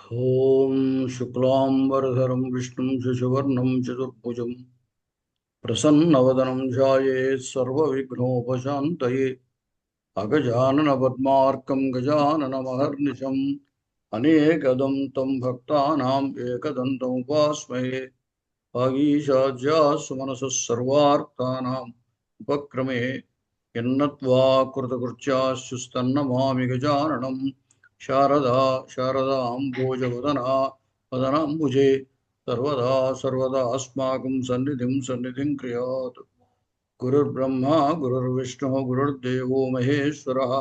ॐ शुक्लाम्बरधरं विष्णुं शशिवर्णं चतुर्भुजं प्रसन्नवदनं ध्यायेत् सर्वविघ्नोपशान्तये अगजाननपद्मार्कं गजाननमहर्निशम् अनेकदं तं भक्तानाम् एकदन्तमुपास्महे वागीशाज्यासुमनसः सर्वार्थानाम् उपक्रमे यन्नत्वा कृतकृत्यास्युस्तन्नमामि गजाननं शारदा शारदाम्भोजवदना वदनाम्बुजे सर्वदा सर्वदा अस्माकं सन्निधिं क्रियात्। गुरुर्ब्रह्मा गुरुर्विष्णुः गुरुर्देवो महेश्वरः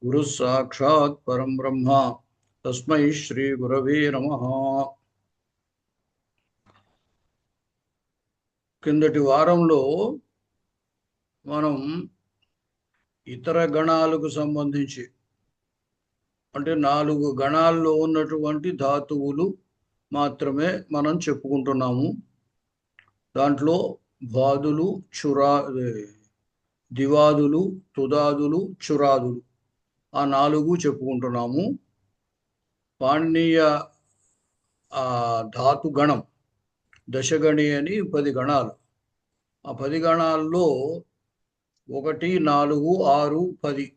गुरुः साक्षात् परं ब्रह्म तस्मै श्री गुरवे नमः। కిందటి వారంలో మనం ఇతర గణాలకు సంబంధించి అంటే 4 గణాల్లో ఉన్నటువంటి ధాతువులు మాత్రమే మనం చెప్పుకుంటున్నాము. దాంట్లో బాదులు, దివాదులు, తుదాదులు, చురాదులు ఆ 4 చెప్పుకుంటున్నాము. పాణినీయ ధాతు గణం దశగణి అని 10 గణాలు. ఆ 10 గణాల్లో 1, 4, 6, 10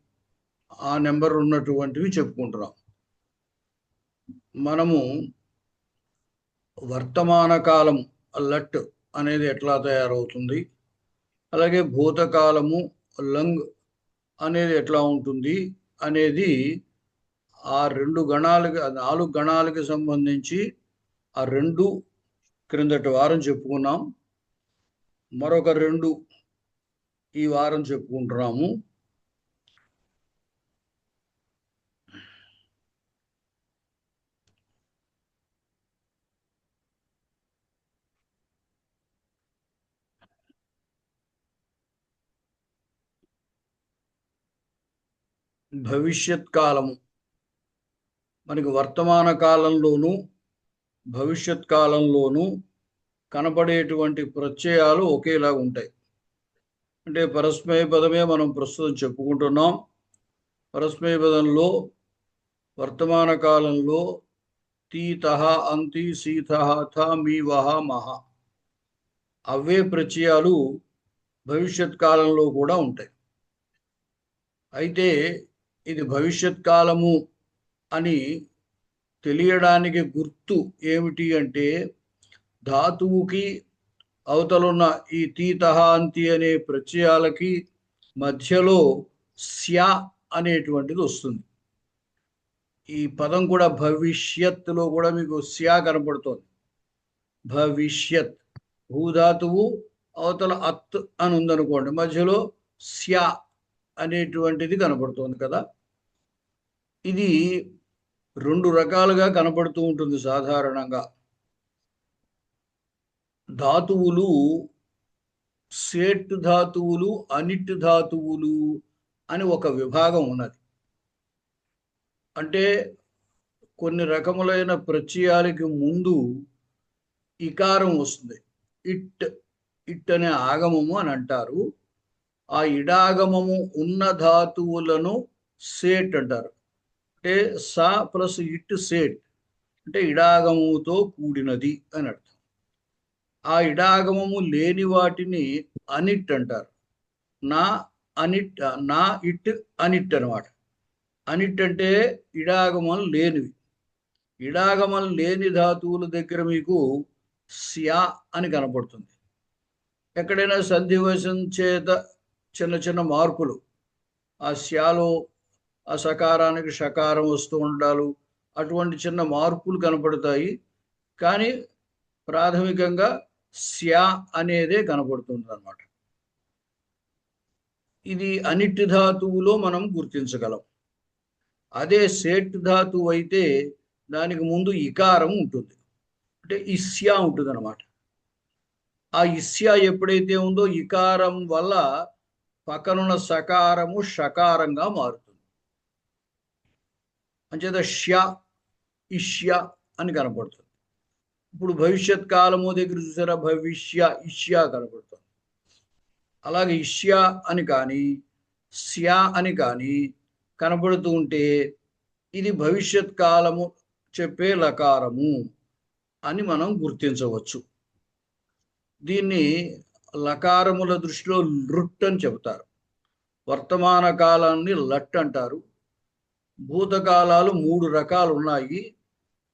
ఆ నెంబర్ ఉన్నటువంటివి చెప్పుకుంటున్నాం. మనము వర్తమాన కాలం లట్ అనేది ఎట్లా తయారవుతుంది, అలాగే భూతకాలము లంగ్ అనేది ఎట్లా ఉంటుంది అనేది ఆ 4 గణాలకి సంబంధించి ఆ 2 క్రిందటి వారం చెప్పుకున్నాం. మరొక 2 ఈ వారం చెప్పుకుంటున్నాము. భవిష్యత్ కాలము మనకి వర్తమాన కాలంలోనూ భవిష్యత్ కాలంలోనూ కనపడేటువంటి ప్రత్యయాలు ఒకేలా ఉంటాయి. అంటే పరస్మయ పదమే మనం ప్రస్తుతం చెప్పుకుంటున్నాం. పరస్మయ పదంలో వర్తమాన కాలంలో తీతః, అంతి, సీతః, థ, మీ, వహ, మహ అవే ప్రత్యయాలు భవిష్యత్ కాలంలో కూడా ఉంటాయి. అయితే ఇది భవిష్యత్ కాలము అని తెలియడానికి గుర్తు ఏమిటి అంటే ధాతువుకి అవతలున్న ఈ తీతః, అంతి అనే ప్రత్యయాలకి మధ్యలో స్య అనేటువంటిది వస్తుంది. ఈ పదం కూడా భవిష్యత్తులో కూడా మీకు స్య కనపడుతోంది. భవిష్యత్ భూధాతువు అవతల అత్ అని ఉందనుకోండి, మధ్యలో స్య అనేటువంటిది కనపడుతోంది కదా. ఇది 2 రకాలుగా కనపడుతూ ఉంటుంది సాధారణంగా. ధాతువులు సేట్ ధాతువులు, అనిట్ ధాతువులు అని ఒక విభాగం ఉన్నది. అంటే కొన్ని రకములైన ప్రత్యయాలకి ముందు ఇకారం వస్తుంది. ఇట్ అనే ఆగమము అని అంటారు. ఆ ఇడాగమము ఉన్న ధాతువులను సేట్ అంటారు. అంటే సా ప్లస్ ఇట్ సేట్ అంటే ఇడాగమముతో కూడినది అని అర్థం. ఆ ఇడాగమము లేని వాటిని అనిట్ అంటారు. నా ఇట్ అనిట్ అనమాట. అనిట్ అంటే ఇడాగమం లేనివి. ఇడాగమం లేని ధాతువుల దగ్గర మీకు స్యా అని కనపడుతుంది. ఎక్కడైనా సంధివశం చేత చిన్న చిన్న మార్పులు, ఆ స్యాలో ఆ సకారానికి షకారం వస్తూ ఉండాలి, అటువంటి చిన్న మార్పులు కనపడతాయి. కానీ ప్రాథమికంగా స్యా అనేదే కనపడుతుంది అన్నమాట. ఇది అనిట్ ధాతువులో మనం గుర్తించగలం. అదే సేట్ ధాతువు అయితే దానికి ముందు ఇకారం ఉంటుంది, అంటే ఇస్యా ఉంటుంది అనమాట. ఆ ఇస్యా ఎప్పుడైతే ఉందో ఇకారం వల్ల పక్కనున్న సకారము షకారంగా మారుతుంది. అంచేత ష్య, ఇష్య అని కనపడుతుంది. ఇప్పుడు భవిష్యత్ కాలము దగ్గర చూసారా, భవిష్య ఇష్య కనపడుతుంది. అలాగే ఇష్య అని కానీ స్యా అని కానీ కనపడుతూ ఉంటే ఇది భవిష్యత్ కాలము చెప్పే లకారము అని మనం గుర్తించవచ్చు. దీన్ని లకారముల దృష్టిలో లృట్ అని చెబుతారు. వర్తమాన కాలాన్ని లట్ అంటారు. భూతకాలాలు 3 రకాలు ఉన్నాయి.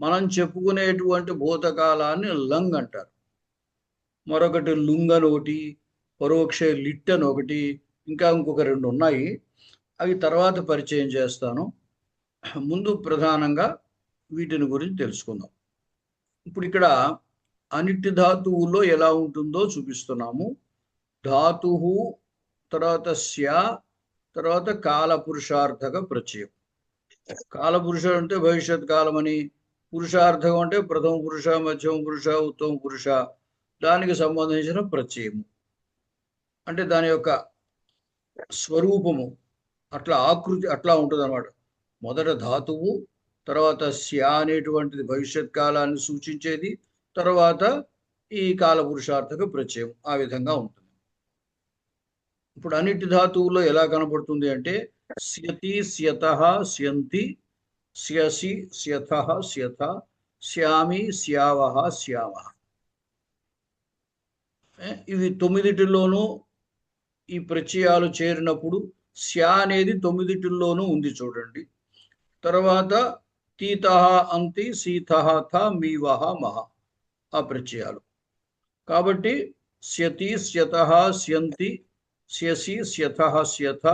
మనం చెప్పుకునేటువంటి భూతకాలాన్ని లంగ్ అంటారు. మరొకటి లుంగ్ అని ఒకటి, పరోక్ష లిట్ అని ఒకటి, ఇంకా ఇంకొక 2 ఉన్నాయి. అవి తర్వాత పరిచయం చేస్తాను. ముందు ప్రధానంగా వీటిని గురించి తెలుసుకుందాం. ఇప్పుడు ఇక్కడ అనిటి ధాతువులో ఎలా ఉంటుందో చూపిస్తున్నాము. ధాతువు తర్వాత స్య తర్వాత కాలపురుషార్థక ప్రత్యయం. కాలపురుషుడు అంటే భవిష్యత్ కాలమని, పురుషార్థకం అంటే ప్రథమ పురుష, మధ్యమ పురుష, ఉత్తమ పురుష, దానికి సంబంధించిన ప్రత్యయము. అంటే దాని యొక్క స్వరూపము అట్లా ఆకృతి అట్లా ఉంటుంది అన్నమాట. మొదట ధాతువు, తర్వాత స్య అనేటువంటిది భవిష్యత్ కాలాన్ని సూచించేది, తర్వాత ఈ కాలపురుషార్థక ప్రత్యయం ఆ విధంగా ఉంటుంది. ఇప్పుడు అన్నిటి ధాతువుల్లో ఎలా కనబడుతుంది అంటే స్యతి, స్యతః, స్యంతి, స్యసి, స్యథః, స్యథ, స్యామి, స్యావః, స్యామః. ఇవి 9టిలోనూ ఈ ప్రత్యయాలు చేరినప్పుడు స్య అనేది 9టిలోనూ ఉంది చూడండి. తర్వాత తీతః, అంతి, సీతః, థ, మీవః, మహ ఆ ప్రత్యయాలు. కాబట్టి స్యతి, స్యతః, స్యంతి, స్యసి, స్యథః, స్యథ,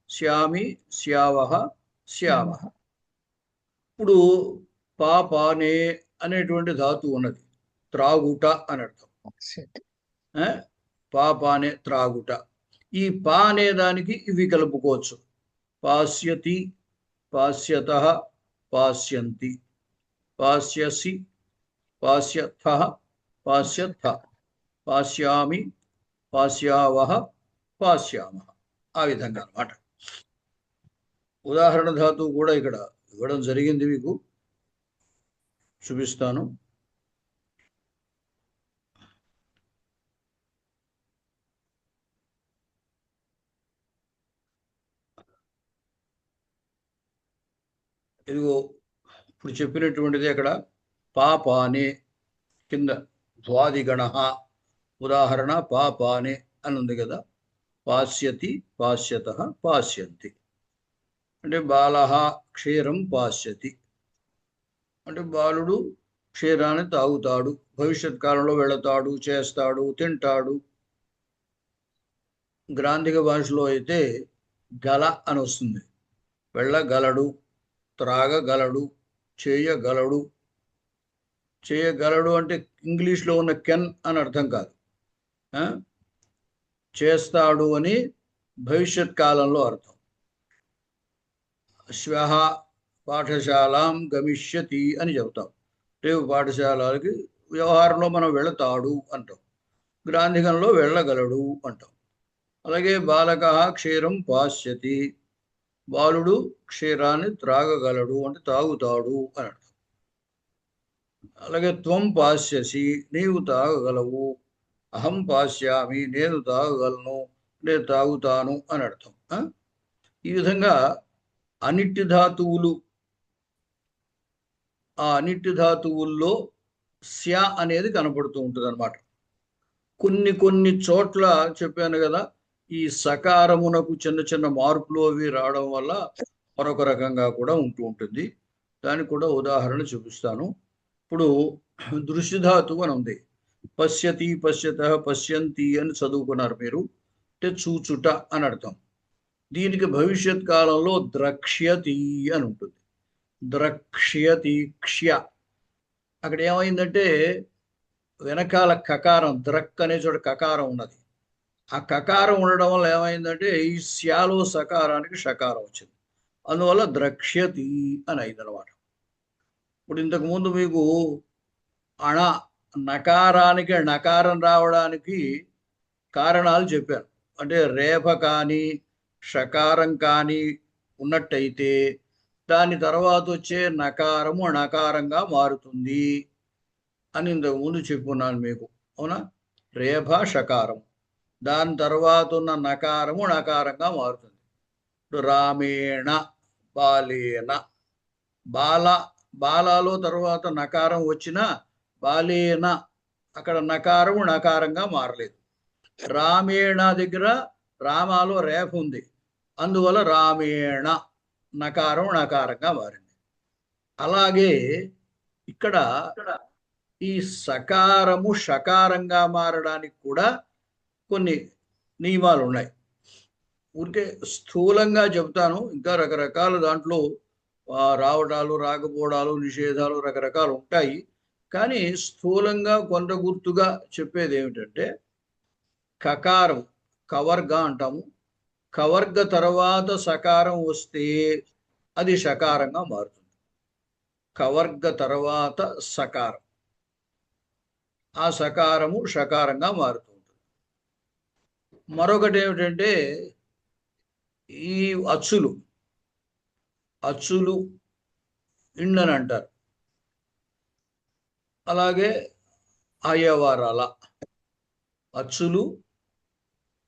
స్యామి, స్యావః, స్యామః. ఇప్పుడు పాపానే అనేటువంటి ధాతువు ఉన్నది. త్రాగుట అని అర్థం. పాపానే త్రాగుట. ఈ పా అనే దానికి ఇవి కలుపుకోవచ్చు. పాస్యతి, పాస్యతః, పాస్యంతి, పాస్యసి, పాస్యథః, పాస్యథ, పాస్యామి, పాస్యావః, పాస్యామః. ఆ విధంగా అన్నమాట. ఉదాహరణ ధాతువు కూడా ఇక్కడ ఇవ్వడం జరిగింది, మీకు చూపిస్తాను. ఇదిగో ఇప్పుడు చెప్పినటువంటిది అక్కడ పాపానే కింద ద్వాదిగణ ఉదాహరణ పాపానే అని ఉంది కదా. పాస్యతి, పాస్యతః, పాస్యంతి అంటే బాలః క్షీరం పాస్యతి అంటే బాలుడు క్షీరాన్ని తాగుతాడు, భవిష్యత్ కాలంలో వెళతాడు, చేస్తాడు, తింటాడు. గ్రాంధిక భాషలో అయితే గల అని వస్తుంది. వెళ్ళగలడు, త్రాగగలడు, చేయగలడు. చేయగలడు అంటే ఇంగ్లీష్లో ఉన్న కెన్ అని అర్థం కాదు. చేస్తాడు అని భవిష్యత్ కాలంలో అర్థం. శ్వః పాఠశాలాం గమిష్యతి అని చెబుతాం. రేపు పాఠశాలకి వ్యవహారంలో మనం వెళతాడు అంటాం. గ్రాంధికంలో వెళ్ళగలడు అంటాం. అలాగే బాలకః క్షీరం పాస్యతి, బాలుడు క్షీరాన్ని త్రాగగలడు అంటే తాగుతాడు అని అర్థం. అలాగే త్వం పాస్యసి, నీవు తాగగలవు. అహం పాస్యామి, నేను తాగగలను, నేను తాగుతాను అని అర్థం. ఈ విధంగా అనిటి ధాతువులు, ఆ అనిటి ధాతువుల్లో స్య అనేది కనపడుతూ ఉంటుంది అన్నమాట. కొన్ని చోట్ల చెప్పాను కదా, ఈ సకారమునకు చిన్న చిన్న మార్పులు అవి రావడం వల్ల మరొక రకంగా కూడా ఉంటూ ఉంటుంది. దానికి కూడా ఉదాహరణ చూపిస్తాను. ఇప్పుడు దృశ్యధాతువు అని ఉంది. పశ్యతి, పశ్యతః, పశ్యంతి అని చదువుకున్నారు మీరు. అంటే చూచుట అని అర్థం. దీనికి భవిష్యత్ కాలంలో ద్రక్ష్యతి అని ఉంటుంది. ద్రక్ష్యతి, క్ష్య. అక్కడ ఏమైందంటే వెనకాల కకారం, ద్రక్ అనే చోట కకారం ఉన్నది. ఆ కకారం ఉండడం వల్ల ఏమైందంటే ఈ స్యాలో సకారానికి షకారం వచ్చింది. అందువల్ల ద్రక్ష్యతి అని అయిందనమాట. ఇప్పుడు ఇంతకుముందు మీకు అణ నకారానికి నకారం రావడానికి కారణాలు చెప్పాను. అంటే రేఫ కానీ షకారం కానీ ఉన్నట్టయితే దాని తర్వాత వచ్చే నకారము అణకారంగా మారుతుంది అని ఇంతకుముందు చెప్పుకున్నాను మీకు. అవునా? రేఫ షకారం, దాని తర్వాత ఉన్న నకారము నకారంగా మారుతుంది. ఇప్పుడు రామేణ, బాలేన. బాల బాలాలో తర్వాత నకారం వచ్చిన బాలేన అక్కడ నకారం నకారంగా మారలేదు. రామేణ దగ్గర రామాలో రేఫ ఉంది, అందువల్ల రామేణ నకారం నకారంగా మారింది. అలాగే ఇక్కడ ఈ సకారము షకారంగా మారడానికి కూడా కొన్ని నియమాలు ఉన్నాయి. ఊరికే స్థూలంగా చెబుతాను, ఇంకా రకరకాల దాంట్లో రావడాలు రాకపోవడాలు నిషేధాలు రకరకాలు ఉంటాయి. కానీ స్థూలంగా కొంత గుర్తుగా చెప్పేది ఏమిటంటే, కకారం కవర్గ అంటాము, కవర్గ తర్వాత సకారం వస్తే అది షకారంగా మారుతుంది. కవర్గ తర్వాత సకారం, ఆ సకారము షకారంగా మారుతుంది. మరొకటి ఏమిటంటే ఈ అచ్చులు ఇండని అంటారు. అలాగే అయ్యవారాల అచ్చులు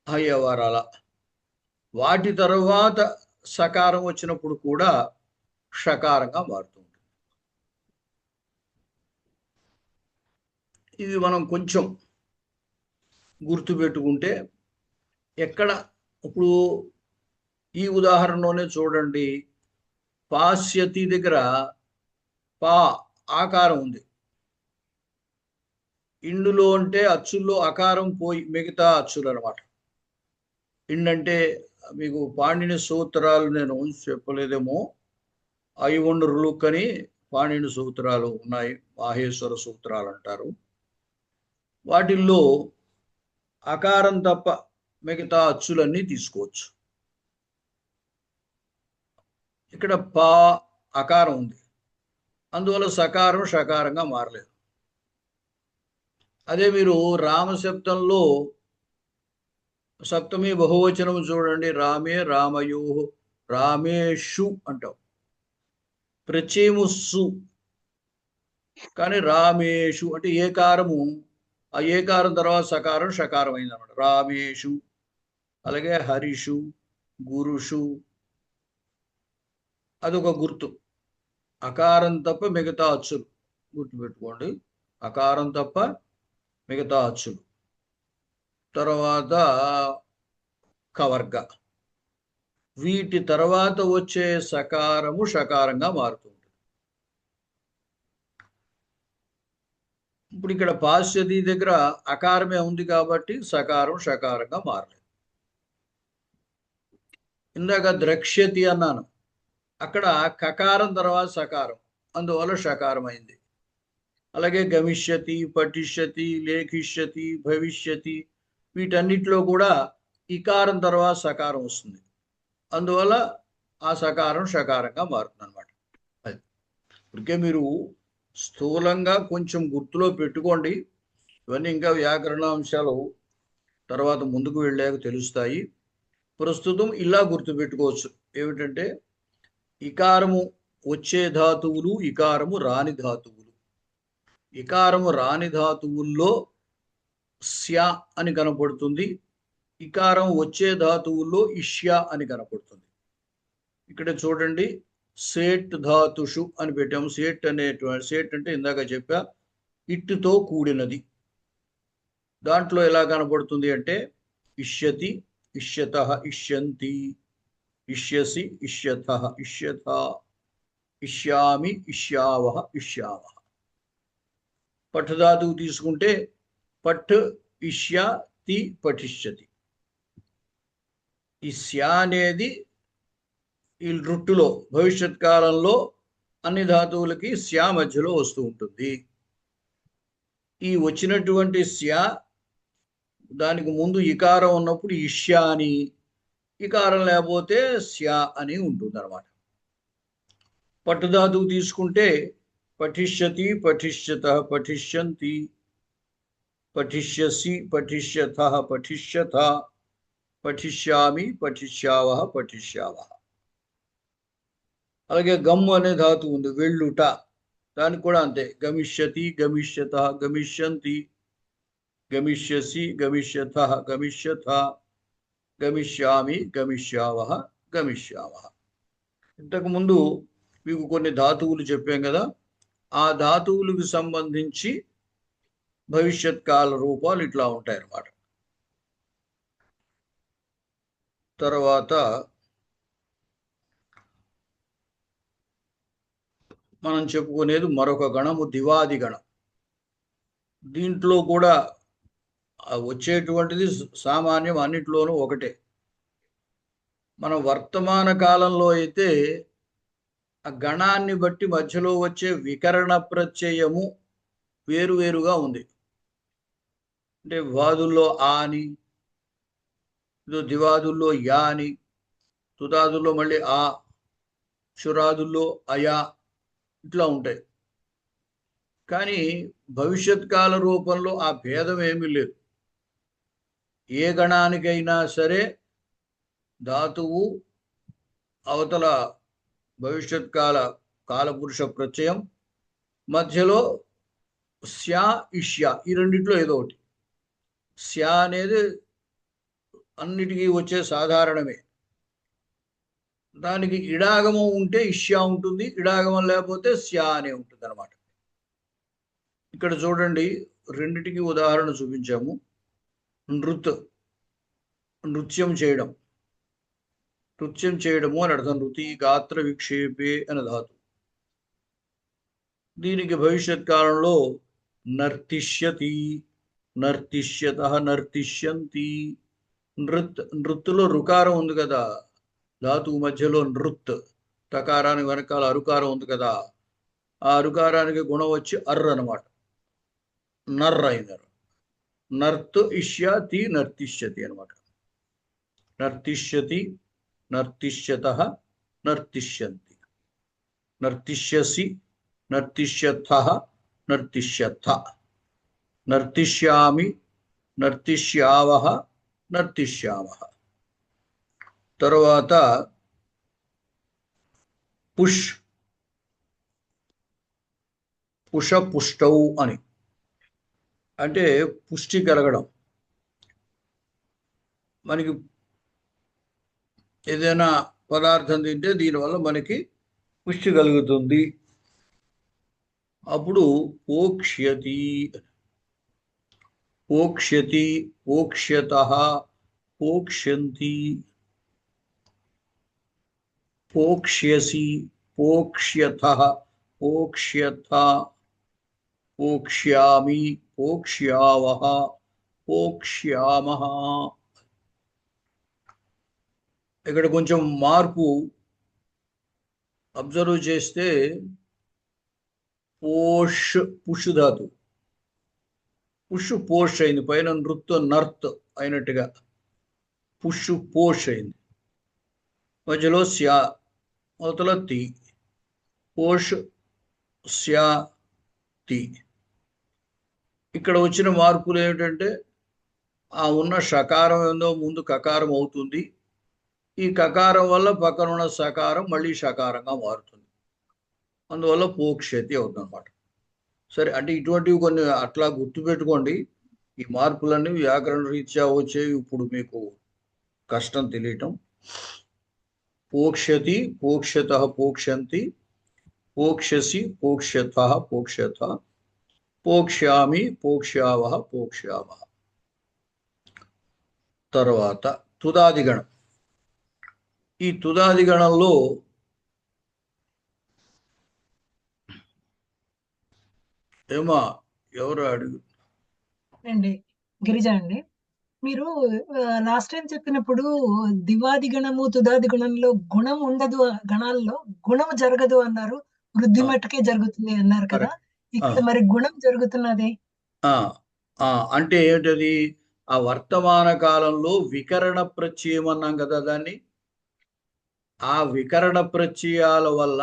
అయ్యవారాల వాటి తరువాత సకారం వచ్చినప్పుడు కూడా షకారంగా మారుతుంది. ఇది మనం కొంచెం గుర్తుపెట్టుకుంటే ఎక్కడ ఇప్పుడు ఈ ఉదాహరణలోనే చూడండి, పాస్యతి దగ్గర పా ఆకారం ఉంది. ఇండులో అంటే అచ్చుల్లో అకారం పోయి మిగతా అచ్చులు అనమాట. ఇండంటే మీకు పాణిని సూత్రాలు నేను చెప్పలేదేమో, ఐవొండ్రులు అని పాణిని సూత్రాలు ఉన్నాయి, మాహేశ్వర సూత్రాలు అంటారు. వాటిల్లో అకారం తప్ప మిగతా అచ్చులన్నీ తీసుకోవచ్చు. ఇక్కడ పా అకారం ఉంది, అందువల్ల సకారం షకారంగా మారలేదు. అదే మీరు రామశబ్దంలో సప్తమి బహువచనం చూడండి, రామే రామయో రామేషు అంటాం, ప్రత్యయముస్సు, కానీ రామేషు అంటే ఏకారము, ఆ ఏకారం తర్వాత సకారం షకారం అయింది అనమాట. రామేషు, అలాగే హరిషు, గురుషు, అదొక గుర్తు. అకారం తప్ప మిగతా అచ్చులు గుర్తుపెట్టుకోండి, అకారం తప్ప మిగతా అచ్చులు. తర్వాత కవర్గ, వీటి తర్వాత వచ్చే సకారము షకారంగా మారుతుంది. ఇప్పుడు ఇక్కడ పాశ్యతి దగ్గర అకారమే ఉంది కాబట్టి సకారం షకారంగా మారలేదు. ఇందాక ద్రక్ష్యతి అన్నాను, అక్కడ కకారం తర్వాత సకారం, అందువల్ల షకారం అయింది. అలాగే గమిష్యతి, పఠిష్యతి, లేఖిష్యతి, భవిష్యతి, వీటన్నిటిలో కూడా ఇకారం తర్వాత సకారం వస్తుంది, అందువల్ల ఆ సకారం షకారంగా మారుతుంది అనమాట. అది ఇప్పటికే మీరు స్థూలంగా కొంచెం గుర్తులో పెట్టుకోండి. ఇవన్నీ ఇంకా వ్యాకరణ అంశాలు తర్వాత ముందుకు వెళ్ళాక తెలుస్తాయి. ప్రస్తుతం ఇలా గుర్తుపెట్టుకోవచ్చు, ఏమిటంటే ఇకారము వచ్చే ధాతువులు, ఇకారము రాని ధాతువులు. ఇకారము రాని ధాతువుల్లో స్య అని కనపడుతుంది, ఇకారం వచ్చే ధాతువుల్లో ఇష్య అని కనపడుతుంది. ఇక్కడ చూడండి, సేట్ ధాతుషు అని పెట్టాము. సేట్ సేట్ అంటే ఇందాక చెప్పా, ఇట్టుతో కూడినది. దాంట్లో ఎలా కనపడుతుంది అంటే ఇష్యతి, ఇష్యత, ఇష్యంతి, ఇష్యసి, ఇష్యత, ఇష్యత, ఇష్యామి, ఇష్యావహ, ఇష్యావహ. పఠధాతువు తీసుకుంటే పఠ్, ఇష్య, తి, పఠిష్యతి. ఈ స్యా అనేది ఈ రుట్టులో భవిష్యత్ కాలంలో అన్ని ధాతువులకి స్యా మధ్యలో వస్తూ ఉంటుంది. ఈ వచ్చినటువంటి స్యా దానికి ముందు ఇకారం ఉన్నప్పుడు ఇష్యా అని, ఇకారం లేకపోతే స్యా అని ఉంటుంది అనమాట. పట్టుధాతువు తీసుకుంటే పఠిష్యతి, పఠిష్యత, పఠిష్యంతి, పఠిష్యసి, పఠిష్యత, పఠిష్యత, పఠిష్యామి, పఠిష్యావహ, పఠిష్యావహ. అలాగే గమ్ అనే ధాతువు ఉంది, వెళ్ళుట, దానికి కూడా అంతే. గమిష్యతి, గమిష్యత, గమిష్యంతి, గమిష్యసి, గమిష్యత, గమిష్యత, గమిష్యామి, గమిష్యావహ, గమిష్యావహ. ఇంతకుముందు మీకు కొన్ని ధాతువులు చెప్పాం కదా, ఆ ధాతువులకు సంబంధించి భవిష్యత్ కాల రూపాలు ఇట్లా ఉంటాయి అన్నమాట. తర్వాత మనం చెప్పుకునేది మరొక గణము దివాది గణం. దీంట్లో కూడా వచ్చేటువంటిది సామాన్యం, అన్నిట్లోనూ ఒకటే. మన వర్తమాన కాలంలో అయితే ఆ గణాన్ని బట్టి మధ్యలో వచ్చే వికరణ ప్రత్యయము వేరువేరుగా ఉంది. అంటే వాదుల్లో ఆ అని, దివాదుల్లో యా అని, తుదాదుల్లో మళ్ళీ ఆ, క్షురాదుల్లో అయా, ఇట్లా ఉంటాయి. కానీ భవిష్యత్ కాల రూపంలో ఆ భేదం ఏమీ లేదు. ఏ గణానికైనా సరే ధాతువు అవతల భవిష్యత్ కాల కాలపురుష ప్రత్యయం, మధ్యలో స్యా ఇష్యా, ఈ రెండిట్లో ఏదో ఒకటి. స్యా అనేది అన్నిటికీ వచ్చే సాధారణమే. దానికి ఇడాగమం ఉంటే ఇష్యా ఉంటుంది, ఇడాగమం లేకపోతే స్యా అనే ఉంటుంది అనమాట. ఇక్కడ చూడండి, రెండిటికి ఉదాహరణ చూపించాము. నృత్యం చేయడం, నృత్యం చేయడము అని అర్థం. నృతి గాత్ర విక్షేపే అని ధాతు. దీనికి భవిష్యత్ కాలంలో నర్తిష్యతి, నర్తిష్యత, నర్తిష్యంతి. నృత్తులో రుకారం ఉంది కదా, ధాతువు మధ్యలో నృత్, తకారానికి వెనకాల అరుకారం ఉంది కదా, ఆ అరుకారానికి గుణం వచ్చి అర్ర అనమాట, నర్ర అయినారు. నర్త్ ఇష్యతి, నర్తిష్యతి అనమాట. నర్తిష్యతి, నర్తిష్యత, నర్తిష్యంతి, నర్తిష్యసి, నర్తిష్యథ, నర్తిష్యథ, నర్తిష్యామి, నర్తిష్యావహ, నర్తిష్యామః. తర్వాత పుష్, పుషపుష్టౌ అని, అంటే పుష్టి కలగడం. మనకి ఏదైనా పదార్థం తింటే దీనివల్ల మనకి పుష్టి కలుగుతుంది. అప్పుడు పోక్ష్యతి, పోక్ష్యతి, పోక్ష్యతః, పోక్ష్యంతి, పోక్ష్యసి, పోక్ష్యథః, పోక్ష్యథ, పోక్ష్యామి, పోక్ష్యావః, పోక్ష్యామః. ఇక్కడ కొంచెం మార్పు అబ్జర్వ్ చేస్తే పోష్, పుష్ ధాతు, పుష్ పోష్ అయింది, పైన నృత్ నర్త్ అయినట్టుగా పుష్ పోష్ అయింది. మధ్యలో స్యా, అవతల తి, పోష్ స్యా తి. ఇక్కడ వచ్చిన మార్పులు ఏమిటంటే ఆ ఉన్న షకారం ఏందో ముందు కకారం అవుతుంది, ఈ కకారం వల్ల పక్కనున్న సకారం మళ్ళీ షకారంగా మారుతుంది, అందువల్ల పోక్ష్యతి అవుతుంది అనమాట. సరే, అంటే ఇటువంటివి కొన్ని అట్లా గుర్తుపెట్టుకోండి. ఈ మార్పులన్నీ వ్యాకరణ రీత్యా వచ్చేవి, ఇప్పుడు మీకు కష్టం తెలియటం. పోక్ష్యతి, పోక్ష్యతః, పోక్ష్యంతి, పోక్ష్యసి, పోక్ష్యథః, పోక్ష్యథ, పోక్ష్యామి, పోక్ష్యావః, పోక్ష్యామః. తర్వాత తుదాదిగణం. ఈ తుదాదిగణంలో ఏమా ఎవరు అడుగు అండి, గిరిజ అండి. మీరు లాస్ట్ టైం చెప్పినప్పుడు దివాది గణము తుదాది గణంలో గుణం ఉండదు, గణాల్లో గుణం జరగదు అన్నారు, వృద్ధి మట్టుకే జరుగుతుంది అన్నారు కదా. ఇక్కడ మరి గుణం జరుగుతున్నది అంటే ఏంటది? ఆ వర్తమాన కాలంలో వికరణ ప్రత్యయం అన్నాం కదా దాన్ని. ఆ వికరణ ప్రత్యయాల వల్ల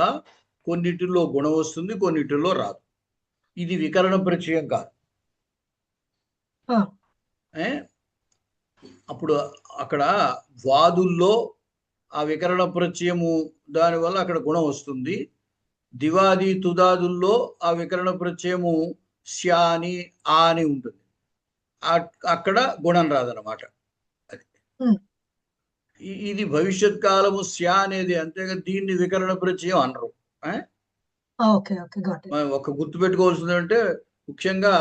కొన్నిటిలో గుణం వస్తుంది, కొన్నిటిలో రాదు. ఇది వికరణ ప్రత్యయం కాదు. అప్పుడు అక్కడ వాదుల్లో ఆ వికరణ ప్రత్యయము దానివల్ల అక్కడ గుణం వస్తుంది. దివాది తుదాదుల్లో ఆ వికరణ ప్రత్యయము స్యా అని, ఆ అని ఉంటుంది, అక్కడ గుణం రాదనమాట. అది ఇది భవిష్యత్ కాలము స్యా అనేది, అంతేగా దీన్ని వికరణ ప్రత్యయం అనరు, ఓకే ఓకే గాట్ ఇట్. ఒక గుర్తు పెట్టుకోవాల్సింది అంటే ముఖ్యంగా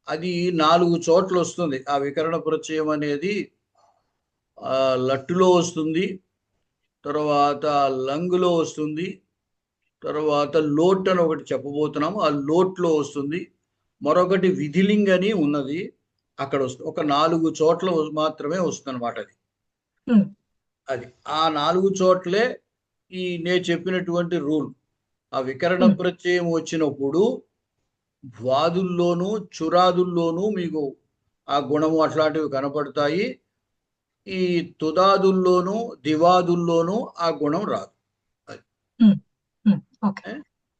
అది 4 చోట్ల వస్తుంది. ఆ వికరణ ప్రత్యయం అనేది లట్టులో వస్తుంది, తర్వాత లంగులో వస్తుంది, తర్వాత లోట్ అని ఒకటి చెప్పబోతున్నాము, ఆ లోట్లో వస్తుంది, మరొకటి విధిలింగ్ అని ఉన్నది, అక్కడ వస్తుంది. ఒక 4 చోట్ల మాత్రమే వస్తుంది అనమాట అది. అది ఆ 4 చోట్లే ఈ నేను చెప్పినటువంటి రూల్. ఆ వికరణ ప్రత్యయం వచ్చినప్పుడు ద్వాదుల్లోనూ చురాదుల్లోనూ మీకు ఆ గుణము అట్లాంటివి కనపడతాయి. ఈ తుదాదుల్లోనూ దివాదుల్లోనూ ఆ గుణం రాదు.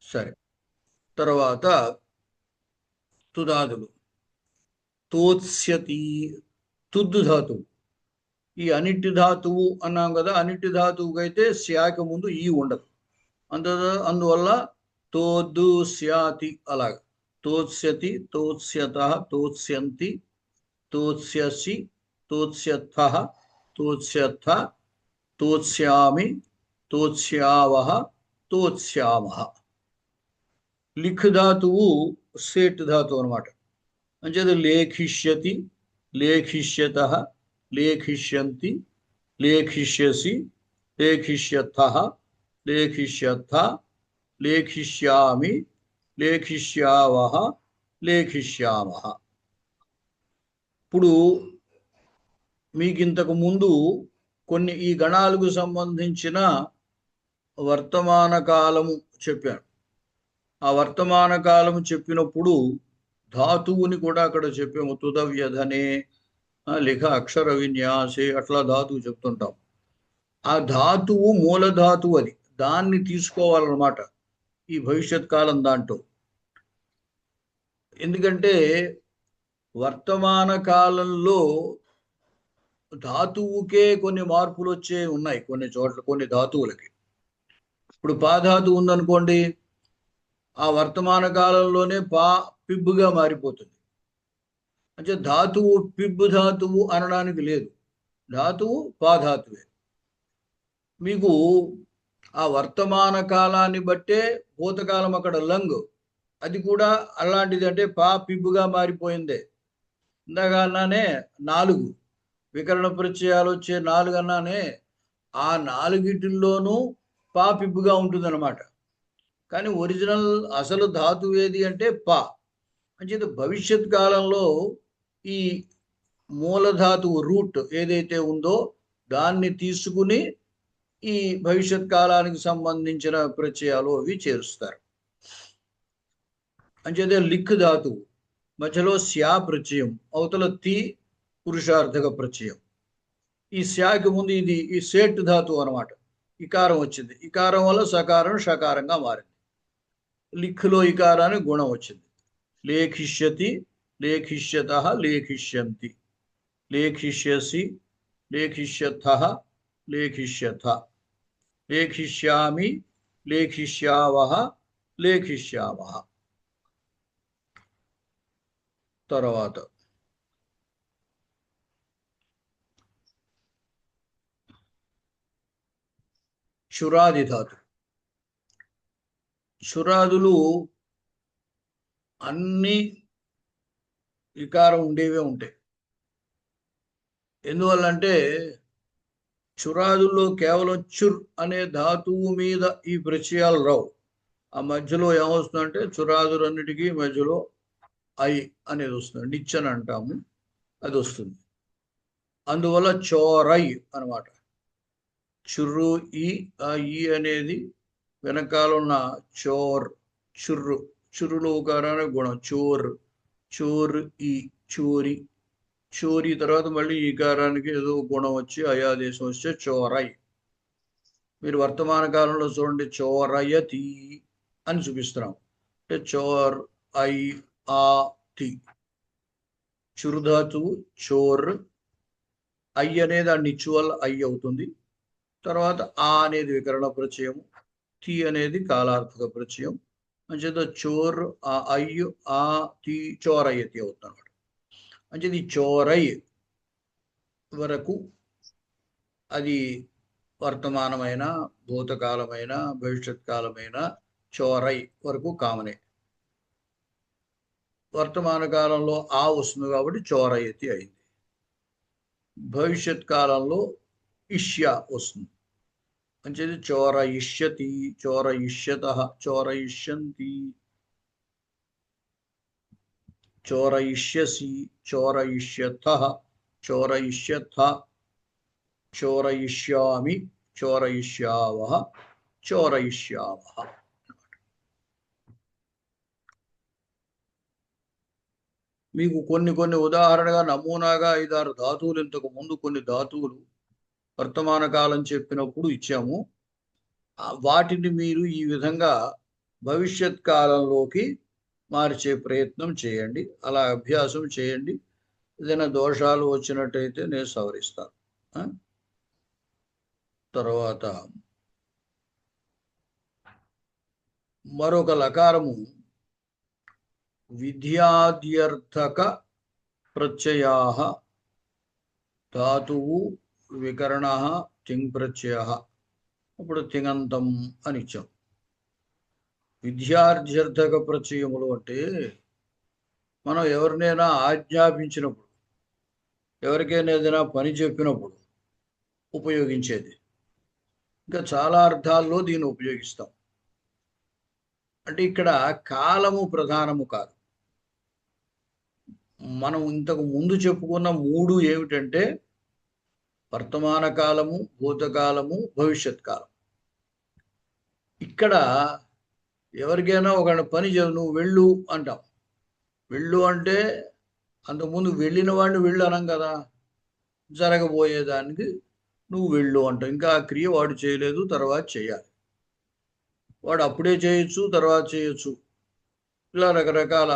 సరే, తర్వాత తుదాదులు. తోత్స్యతి తుద్దు ధాతువు. ఈ అనిటి ధాతువు అన్నాం కదా, అనిటి ధాతువుకి అయితే శాఖ ముందు ఈ ఉండదు. అందువల్ల తోద్దు స్యాతి అలాగ. తోత్స్యతి, తోత్స్యత, తోత్స్యంతి, తోత్స్యసి, తోత్స్యథ, తోత్స్యథ, తోత్స్యామి, తోత్స్యావహ, తోత్స్యామః. లిఖ్ ధాతువు సేట్ ధాతువు అనమాట. అంచేది లేఖిష్యతి, లేఖిష్యతః, లేఖిష్యంతి, లేఖిష్యసి, లేఖిష్యథః, లేఖిష్యథ, లేఖిష్యామి, లేఖిష్యావహ, లేఖిష్యామః. ఇప్పుడు మీకు ఇంతకు ముందు కొన్ని ఈ గణాలకు సంబంధించిన వర్తమాన కాలము చెప్పాను. ఆ వర్తమాన కాలము చెప్పినప్పుడు ధాతువుని కూడా అక్కడ చెప్పాము. తుదవ్యధనే, లిఖ అక్షర విన్యాసే, అట్లా ధాతువు చెప్తుంటాం. ఆ ధాతువు మూల ధాతువు, అది దాన్ని తీసుకోవాలన్నమాట ఈ భవిష్యత్ కాలం దాంట్లో. ఎందుకంటే వర్తమాన కాలంలో ధాతువుకే కొన్ని మార్పులు వచ్చే ఉన్నాయి కొన్ని చోట్ల, కొన్ని ధాతువులకి. ఇప్పుడు పాధాతువు ఉందనుకోండి, ఆ వర్తమాన కాలంలోనే పిబ్బుగా మారిపోతుంది. అంటే ధాతువు పిబ్బు ధాతువు అనడానికి లేదు, ధాతువు పాధాతువే. మీకు ఆ వర్తమాన కాలాన్ని బట్టే భూతకాలం అక్కడ లంగ్, అది కూడా అలాంటిది. అంటే పిబ్బుగా మారిపోయిందే. ఇందాక అన్నానే 4 వికరణ ప్రత్యయాలు వచ్చే 4 అన్నానే, ఆ 4గిటిల్లోనూ పిబ్బుగా ఉంటుంది అనమాట. కానీ ఒరిజినల్ అసలు ధాతువు ఏది అంటే అంటే భవిష్యత్ కాలంలో ఈ మూలధాతువు రూట్ ఏదైతే ఉందో దాన్ని తీసుకుని ఈ భవిష్యత్ కాలానికి సంబంధించిన ప్రత్యయాలు అవి చేరుస్తారు. అంచేతే లిఖ్ ధాతువు మధ్యలో శ్యా ప్రత్యయం, అవతల పురుషార్థక ప్రత్యయం. ఈ శ్యాకి ముందు ఇది ఈ సేట్ ధాతువు అనమాట. ఇకారం వచ్చింది, ఇకారం వల్ల సకారం షకారంగా మారింది. లిఖ్లో ఇకారానికి గుణం వచ్చింది. లేఖిష్యతి, లేఖిష్యతః, లేఖిష్యంతి, లేఖిష్యసి, లేఖిష్యథః, లేఖిష్యథ, లేఖిష్యామి, లేఖిష్యావహ, లేఖిష్యామః. తర్వాత చురాది ధాతు. చురాదులు అన్ని వికారం ఉండేవే ఉంటాయి. ఎందువల్లంటే చురాదుల్లో కేవలం చుర్ అనే ధాతువు మీద ఈ ప్రత్యయాలు రావు. ఆ మధ్యలో ఏమొస్తుందంటే చురాదులన్నిటికీ మధ్యలో ఐ అనేది వస్తుంది, నిచ్చని అంటాము, అది వస్తుంది. అందువల్ల చోరై అనమాట. చుర్రు ఈ, ఆ ఈ అనేది వెనకాల ఉన్న చోర్, చుర్రు, చుర్రులో ఉకారానికి గుణం చోర్, చోర్ ఈ, చోరి, చోరి తర్వాత మళ్ళీ ఈకారానికి ఏదో గుణం వచ్చి అయాదేశం వస్తే చోరై. మీరు వర్తమాన కాలంలో చూడండి, చోరయతి అని చూపిస్తున్నాం. అంటే చోర్ ఐ ఆ తి. చురుధాతువు చోర్, ఐ అనేది ఆ నిచ్చు వల్ల ఐ అవుతుంది. తర్వాత ఆ అనేది వికరణ ప్రత్యయం, తి అనేది కాలార్థక ప్రత్యయం. అంచేత చోర్ ఆ అయ్యు ఆ తి చోరయతి అవుతుంది అనమాట. అంచేది చోరై వరకు అది వర్తమానమైన, భూతకాలమైన, భవిష్యత్ కాలమైన చోరై వరకు కామనే. వర్తమాన కాలంలో ఆ వస్తుంది కాబట్టి చోరయతి అయింది. భవిష్యత్ కాలంలో ఇష్య వస్తుంది, మంచిది. చోరయిష్యతి, చోరయిష్యతః, చోరయిష్యంతి, చోరయిష్యసి, చోరయిష్యథః, చోరయిష్యథ, చోరయిష్యామి, చోరయిష్యావః, చోరయిష్యావః. మీకు కొన్ని ఉదాహరణగా నమూనాగా 5-6 ధాతువులు, ఇంతకు ముందు కొన్ని ధాతువులు వర్తమాన కాలం చెప్పినప్పుడు ఇచ్చాము. వాటిని మీరు ఈ విధంగా భవిష్యత్ కాలంలోకి మార్చే ప్రయత్నం చేయండి. అలా అభ్యాసం చేయండి. ఏదైనా దోషాలు వచ్చినట్టయితే నేను సవరిస్తాను. తర్వాత మరొక లకారము విద్యాద్యర్థక ప్రత్యయాః ధాతువు వికరణ తింగ్ ప్రత్యయ, అప్పుడు తింగంతం అని ఇచ్చాం. విద్యార్థ్యర్థక ప్రత్యయములు అంటే మనం ఎవరినైనా ఆజ్ఞాపించినప్పుడు, ఎవరికైనా ఏదైనా పని చెప్పినప్పుడు ఉపయోగించేది. ఇంకా చాలా అర్థాల్లో దీన్ని ఉపయోగిస్తాం. అంటే ఇక్కడ కాలము ప్రధానము కాదు. మనం ఇంతకు ముందు చెప్పుకున్న 3 ఏమిటంటే వర్తమాన కాలము, భూతకాలము, భవిష్యత్ కాలం. ఇక్కడ ఎవరికైనా ఒక పని నువ్వు వెళ్ళు అంటాం. వెళ్ళు అంటే అంతకుముందు వెళ్ళిన వాడిని వెళ్ళు అనం కదా, జరగబోయేదానికి నువ్వు వెళ్ళు అంటాం. ఇంకా ఆ క్రియ వాడు చేయలేదు, తర్వాత చేయాలి. వాడు అప్పుడే చేయొచ్చు, తర్వాత చేయొచ్చు. ఇలా రకరకాల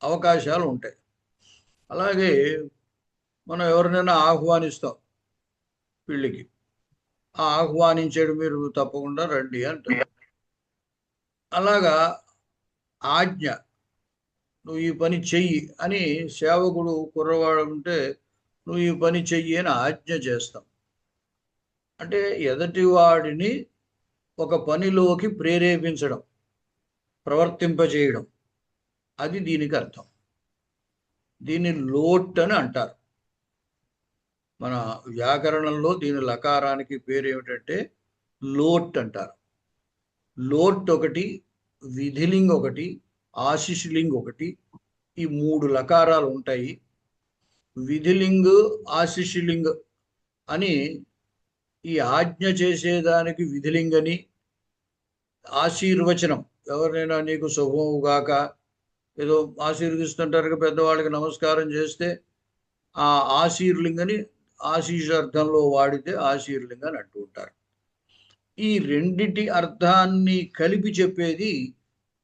అవకాశాలు ఉంటాయి. అలాగే మనం ఎవరినైనా ఆహ్వానిస్తాం పెళ్ళికి. ఆ ఆహ్వానించాడు, మీరు తప్పకుండా రండి అంటారు. అలాగా ఆజ్ఞ, నువ్వు ఈ పని చెయ్యి అని సేవకుడు కుర్రవాడు ఉంటే నువ్వు ఈ పని చెయ్యి అని ఆజ్ఞ చేస్తాం. అంటే ఎదటివాడిని ఒక పనిలోకి ప్రేరేపించడం, ప్రవర్తింపజేయడం, అది దీనికి అర్థం. దీన్ని లోట్ అని అంటారు. మన వ్యాకరణంలో దీని లకారానికి పేరు ఏమిటంటే లోట్ అంటారు. లోట్ ఒకటి, విధిలింగ్ ఒకటి, ఆశిషులింగ్ ఒకటి, ఈ 3 లకారాలు ఉంటాయి. విధిలింగ్, ఆశిషులింగ్ అని ఈ ఆజ్ఞ చేసేదానికి విధిలింగ్ అని, ఆశీర్వచనం, ఎవరినైనా నీకు శుభముగాక ఏదో ఆశీర్వదిస్తుంటారు పెద్దవాళ్ళకి నమస్కారం చేస్తే ఆ ఆశీర్లింగ్ అని, ఆశీర్షార్థంలో వాడితే ఆశీర్లింగ్ అని అంటూ ఉంటారు. ఈ రెండిటి అర్థాన్ని కలిపి చెప్పేది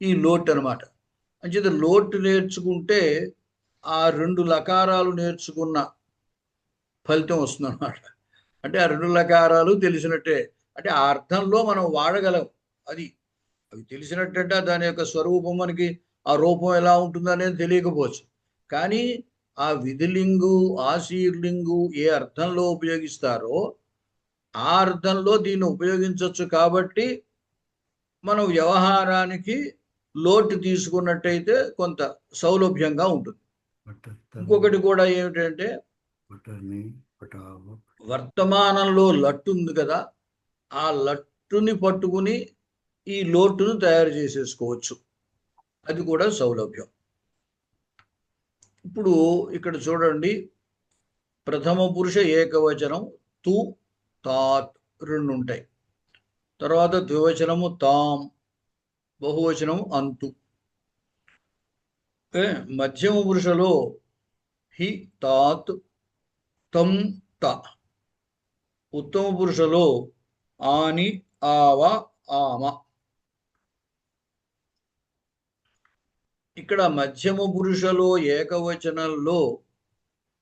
ఈ లోట్ అనమాట. అంచేత లోట్ నేర్చుకుంటే ఆ 2 లకారాలు నేర్చుకున్న ఫలితం వస్తుంది అనమాట. అంటే ఆ 2 లకారాలు తెలిసినట్టే, అంటే ఆ అర్థంలో మనం వాడగలం. అది అవి తెలిసినట్టంటే దాని యొక్క స్వరూపం మనకి, ఆ రూపం ఎలా ఉంటుందనేది తెలియకపోవచ్చు. కానీ ఆ విధిలింగు, ఆశీర్లింగు ఏ అర్థంలో ఉపయోగిస్తారో ఆ అర్థంలో దీన్ని ఉపయోగించవచ్చు. కాబట్టి మనం వ్యవహారానికి లోటు తీసుకున్నట్టయితే కొంత సౌలభ్యంగా ఉంటుంది. ఇంకొకటి కూడా ఏమిటంటే వర్తమానంలో లట్టు ఉంది కదా, ఆ లట్టుని పట్టుకుని ఈ లోటును తయారు చేసేసుకోవచ్చు. అది కూడా సౌలభ్యం. ఇప్పుడు ఇక్కడ చూడండి, ప్రథమ పురుష ఏకవచనం తు, తాత్ 2 ఉంటాయి. తర్వాత ద్వివచనము తాం, బహువచనం అంతు. మధ్యమ పురుషలో హి, తాత్, తం, త. ఉత్తమ పురుషలో ఆని, ఆవ, ఆమ. ఇక్కడ మధ్యమ పురుషలో ఏకవచనంలో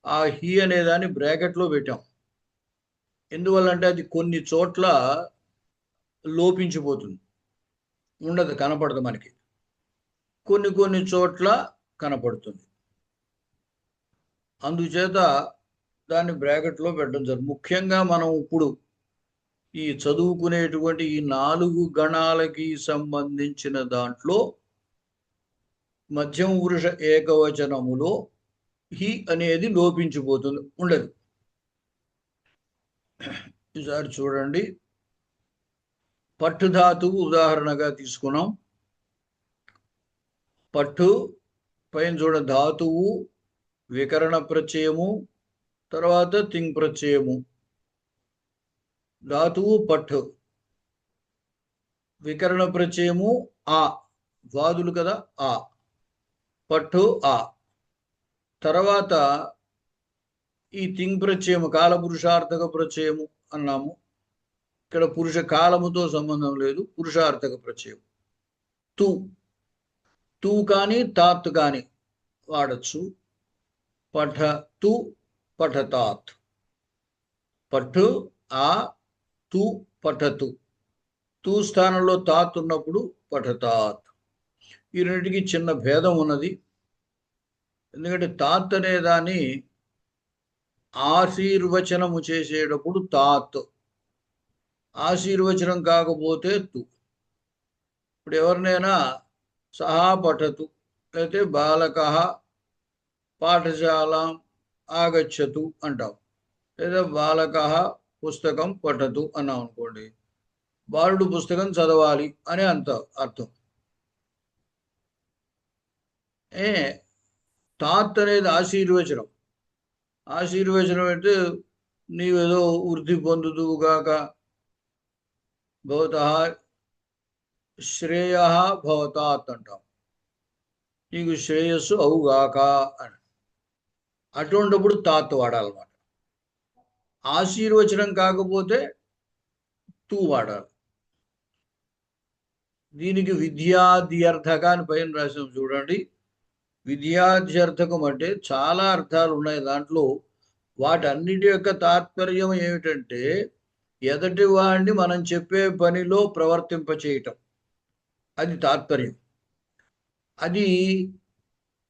ఆ హి అనేదాన్ని బ్రాకెట్లో పెట్టాం. ఎందువల్లంటే అది కొన్ని చోట్ల లోపించిపోతుంది, ఉండదు, కనపడదు మనకి. కొన్ని చోట్ల కనపడుతుంది. అందుచేత దాన్ని బ్రాకెట్లో పెట్టడం జరుగుతుంది. ముఖ్యంగా మనం ఇప్పుడు ఈ చదువుకునేటువంటి ఈ 4 గణాలకి సంబంధించిన దాంట్లో మధ్యమ పురుష ఏకవచనములో హి అనేది లోపించిపోతుంది, ఉండదు. ఈసారి చూడండి, పట్టు ధాతువు ఉదాహరణగా తీసుకున్నాం. పట్టు పైన చూడ ధాతువు, వికరణ ప్రత్యయము, తర్వాత తింగ్ ప్రత్యయము. ధాతువు పట్టు, వికరణ ప్రత్యయము ఆ, వాదులు కదా ఆ, పట్టు ఆ. తర్వాత ఈ తింగ్ ప్రత్యయము కాలపురుషార్థక ప్రత్యయము అన్నాము. ఇక్కడ పురుష కాలముతో సంబంధం లేదు, పురుషార్థక ప్రత్యయం. తు, తూ కానీ తాత్ కానీ వాడచ్చు. పఠతు, పఠతాత్. పఠు ఆ, తు పఠతు. తూ స్థానంలో తాత్ ఉన్నప్పుడు పఠతాత్. ఈ రెండింటికి చిన్న భేదం ఉన్నది. ఎందుకంటే తాత్ అనే దాన్ని ఆశీర్వచనము చేసేటప్పుడు తాత్, ఆశీర్వచనం కాకపోతే తు. ఇప్పుడు ఎవరినైనా సహా పఠతు, అయితే బాలక పాఠశాల ఆగచ్చతు అంటాం, లేదా బాలక పుస్తకం పఠతు అన్నాం అనుకోండి, బాలుడు పుస్తకం చదవాలి అని అర్థం. తాత్ అనేది ఆశీర్వచనం. ఆశీర్వచనం అంటే నీవేదో వృద్ధి పొందుదువుగాక, భవతః శ్రేయ భవతాత్ అంటాం, నీకు శ్రేయస్సు అవుగాక అని. అటువంటిప్పుడు తాత్ వాడాలన్నమాట. ఆశీర్వచనం కాకపోతే తూ వాడాలి. దీనికి విద్యాధ్యర్థక అని పైన రాసాం చూడండి. విద్యాధ్యర్థకం అంటే చాలా అర్థాలు ఉన్నాయి దాంట్లో. వాటన్నిటి యొక్క తాత్పర్యం ఏమిటంటే ఎదటి వాడిని మనం చెప్పే పనిలో ప్రవర్తింపచేయటం, అది తాత్పర్యం. అది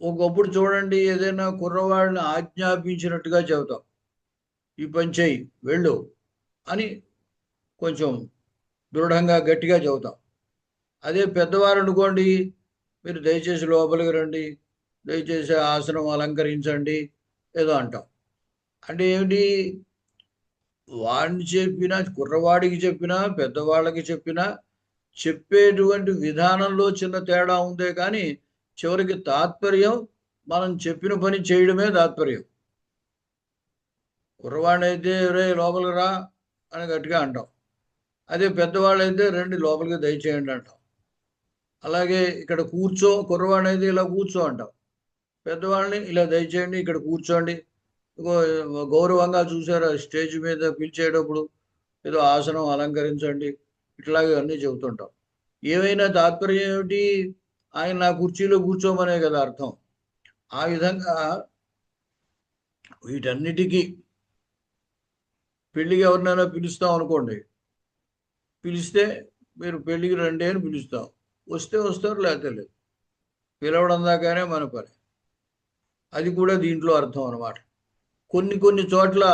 ఒకప్పుడు చూడండి, ఏదైనా కుర్రవాడిని ఆజ్ఞాపించినట్టుగా చెబుతాం, ఈ పని చేయి వెళ్ళు అని కొంచెం దృఢంగా గట్టిగా చెబుతాం. అదే పెద్దవారు అనుకోండి, మీరు దయచేసి లోపలికి రండి, దయచేసి ఆసనం అలంకరించండి ఏదో అంటాం. అంటే ఏమిటి, వాడిని చెప్పినా, కుర్రవాడికి చెప్పినా, పెద్దవాళ్ళకి చెప్పినా చెప్పేటువంటి విధానంలో చిన్న తేడా ఉందే కానీ చివరికి తాత్పర్యం మనం చెప్పిన పని చేయడమే తాత్పర్యం. కుర్రవాడైతే రే లోపలికి రా అని గట్టిగా అంటాం, అదే పెద్దవాళ్ళైతే రండి లోపలికి దయచేయండి అంటాం. అలాగే ఇక్కడ కూర్చో, కుర్రవాడైతే ఇలా కూర్చో అంటాం, పెద్దవాళ్ళని ఇలా దయచేయండి ఇక్కడ కూర్చోండి. గౌరవంగా చూసారా స్టేజ్ మీద పిలిచేటప్పుడు ఏదో ఆసనం అలంకరించండి, ఇట్లాగే అన్నీ చెబుతుంటాం. ఏమైనా తాత్పర్యం ఏమిటి, ఆయన నా కుర్చీలో కూర్చోమనే కదా అర్థం. ఆ విధంగా వీటన్నిటికీ పెళ్ళికి ఎవరినైనా పిలుస్తాం అనుకోండి, పిలిస్తే మీరు పెళ్ళికి రండి అని పిలుస్తాం, వస్తే వస్తారు లేకపోతే లేదు, పిలవడం దాకానే మన పని. అది కూడా దీంట్లో అర్థం అన్నమాట. కొన్ని చోట్ల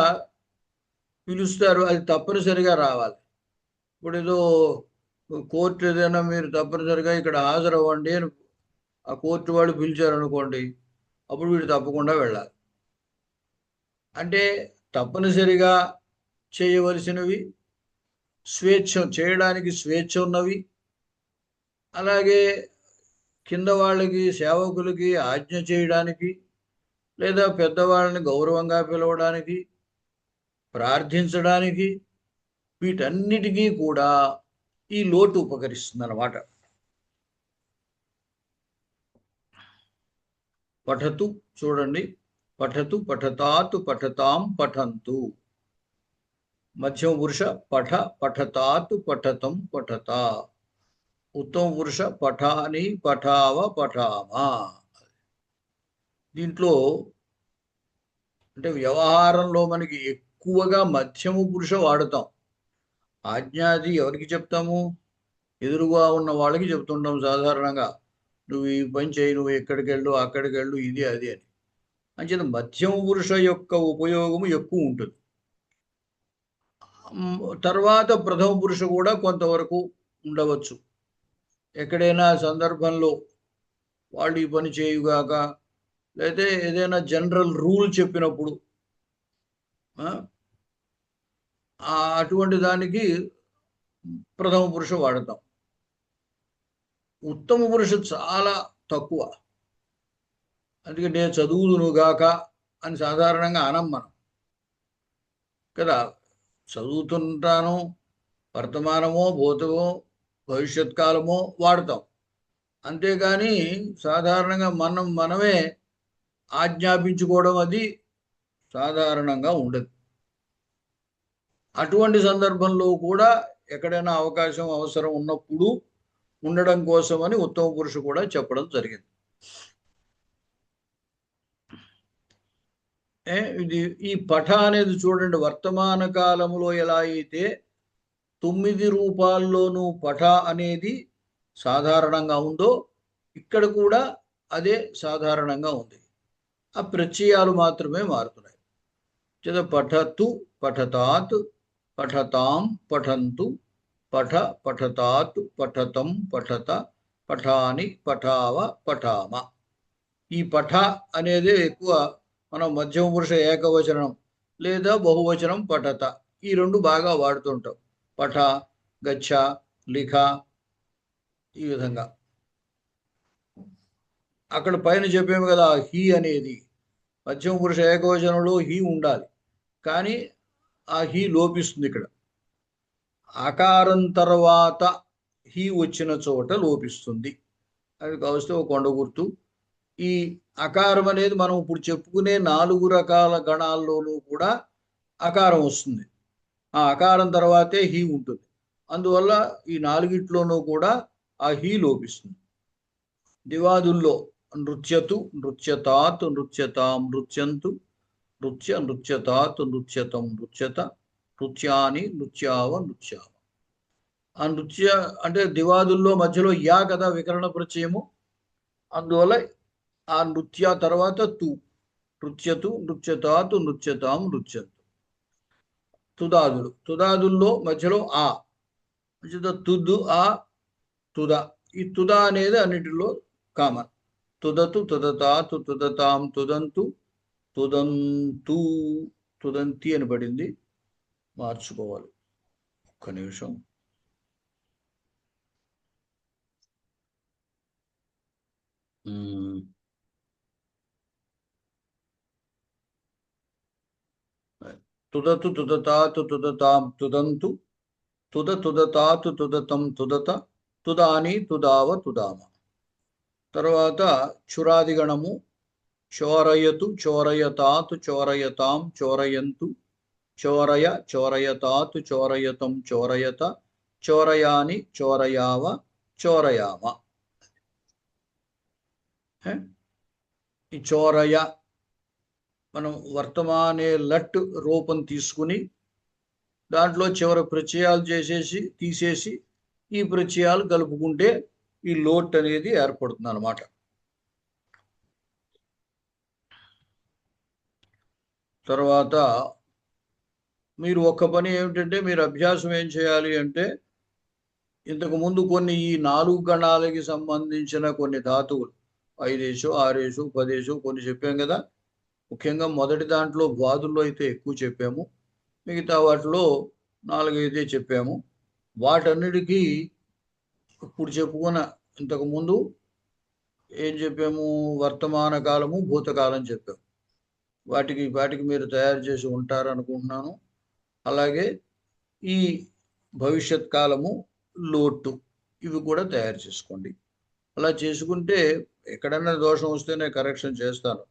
పిలుస్తారు, అది తప్పనిసరిగా రావాలి. ఇప్పుడు ఏదో కోర్టు ఏదైనా మీరు తప్పనిసరిగా ఇక్కడ హాజరవ్వండి అని ఆ కోర్టు వాళ్ళు పిలిచారనుకోండి, అప్పుడు వీడు తప్పకుండా వెళ్ళాలి. అంటే తప్పనిసరిగా చేయవలసినవి, స్వేచ్ఛ చేయడానికి స్వేచ్ఛ ఉన్నవి, అలాగే కింద వాళ్ళకి సేవకులకి ఆజ్ఞ చేయడానికి, లేదా పెద్దవాళ్ళని గౌరవంగా పిలవడానికి, ప్రార్థించడానికి, వీటన్నిటికీ కూడా ఈ లోటు ఉపకరిస్తుంది అన్నమాట. పఠతు చూడండి, పఠతు, పఠతాత్, పఠతాం, పఠంతు. మధ్యమ పురుష పఠ, పఠతాత్, పఠతం, పఠత. ఉత్తమ పురుష పఠాని, పఠావ, పఠామా. దీంట్లో అంటే వ్యవహారంలో మనకి ఎక్కువగా మధ్యమ పురుష వాడుతాం. ఆజ్ఞాది ఎవరికి చెప్తాము, ఎదురుగా ఉన్న వాళ్ళకి చెప్తుంటాం సాధారణంగా, నువ్వు ఈ పని చేయి, నువ్వు ఎక్కడికి వెళ్ళు అక్కడికి వెళ్ళు, ఇది అది అని. అంచేత మధ్యమ పురుష యొక్క ఉపయోగము ఎక్కువ ఉంటుంది. తర్వాత ప్రథమ పురుష కూడా కొంతవరకు ఉండవచ్చు. ఎక్కడైనా సందర్భంలో వాళ్ళు ఈ పని చేయుగాక, లేదా ఏదైనా జనరల్ రూల్ చెప్పినప్పుడు అటువంటి దానికి ప్రథమ పురుష వాడతాం. ఉత్తమ పురుష చాలా తక్కువ. అందుకే నేను చదువుదునుగాక అని సాధారణంగా అనం మనం కదా. చదువుతుంటాను, వర్తమానమో భూతమో భవిష్యత్ కాలమో వాడతాం. అంతేగాని సాధారణంగా మనమే ఆజ్ఞాపించుకోవడం అది సాధారణంగా ఉండదు. అటువంటి సందర్భంలో కూడా ఎక్కడైనా అవకాశం అవసరం ఉన్నప్పుడు ఉండడం కోసమని ఉత్తమ పురుషు కూడా చెప్పడం జరిగింది. ఇది ఈ పఠ అనేది చూడండి, వర్తమాన కాలములో ఎలా అయితే 9 రూపాల్లోనూ పఠ అనేది సాధారణంగా ఉందో ఇక్కడ కూడా అదే సాధారణంగా ఉంది. ఆ ప్రత్యయాలు మాత్రమే మారుతున్నాయి. పఠతు, పఠతాత్, పఠతాం, పఠంతు, పఠ, పఠతాత్, పఠతం, పఠత, పఠాని, పఠావ, పఠామ. ఈ పఠ అనేది ఎక్కువ మనం మధ్యమ పురుష ఏకవచనం లేదా బహువచనం పఠత, ఈ రెండు బాగా వాడుతుంటాం. పఠ, గచ్చ, లిఖ, ఈ విధంగా. అక్కడ పైన చెప్పాము కదా, హీ అనేది మధ్యమ పురుష ఏకవచనంలో హీ ఉండాలి, కానీ ఆ హీ లోపిస్తుంది. ఇక్కడ ఆకారం తర్వాత హీ వచ్చిన చోట లోపిస్తుంది. అది కావస్తే ఒక కొండ గుర్తు. ఈ అకారం అనేది మనం ఇప్పుడు చెప్పుకునే 4 రకాల గణాల్లోనూ కూడా అకారం వస్తుంది. ఆ అకారం తర్వాతే హీ ఉంటుంది. అందువల్ల ఈ 4గిట్లోనూ కూడా ఆ హీ లోపిస్తుంది. దివాదుల్లో నృత్యతు, నృత్యతాత్, నృత్యతాం, నృత్యంతు, నృత్య, నృత్యతాత్, నృత్యతం, నృత్యత, నృత్యాని, నృత్యావ, నృత్యావ. ఆ నృత్య అంటే దివాదుల్లో మధ్యలో యా కదా వికరణ ప్రత్యయము. అందువల్ల ఆ నృత్య తర్వాత తు, నృత్యతు, నృత్యతాతు, నృత్యతాం, నృత్యంతు. తుదాదుల్లో మధ్యలో ఆ, తుదు, ఆ, తుద. ఈ తుద అనేది అన్నిటిలో కామన్. తుదతు, తుదతాతు, తుదతాం, తుదంతు, తుదంతు, తుదంతి అని పడింది, మార్చుకోవాలి. ఒక్క నిమిషం. తుదతు, తుదతాతు, తుదతాం, తుదంతు, తుదతాతు, తుదతం, తుదత, తుదాని, తుదావ, తుదామ. తర్వాత చురాదిగణము చోరయతు, చోరయతాతు, చోరయతాం, చోరయంతు, చోరయ, చోరయతాతు, చోరయతం, చోరయత, చోరయాని, చోరయావ, చోరయామ. ఈ చోరయ మనం వర్తమానే లట్ రూపం తీసుకుని దాంట్లో చివరి ప్రత్యయాలు తీసేసి ఈ ప్రత్యయాలు కలుపుకుంటే ఈ లోట్ అనేది ఏర్పడుతుంది అన్నమాట. తర్వాత మీరు ఒక్క పని ఏమిటంటే, మీరు అభ్యాసం ఏం చేయాలి అంటే, ఇంతకుముందు కొన్ని ఈ 4 గణాలకి సంబంధించిన కొన్ని ధాతువులు 5 6 10 కొన్ని చెప్పాం కదా. ముఖ్యంగా మొదటి దాంట్లో వాదుల్లో అయితే ఎక్కువ చెప్పాము, మిగతా వాటిలో 4 అయితే చెప్పాము. వాటన్నిటికీ ఇప్పుడు చెప్పుకున్న ఇంతకుముందు ఏం చెప్పాము, వర్తమాన కాలము, భూతకాలం చెప్పాము. వాటికి మీరు తయారు చేసి ఉంటారు అనుకుంటున్నాను. అలాగే ఈ భవిష్యత్ కాలము, లోటు, ఇవి కూడా తయారు చేసుకోండి. అలా చేసుకుంటే ఎక్కడైనా దోషం వస్తేనే కరెక్షన్ చేస్తాను.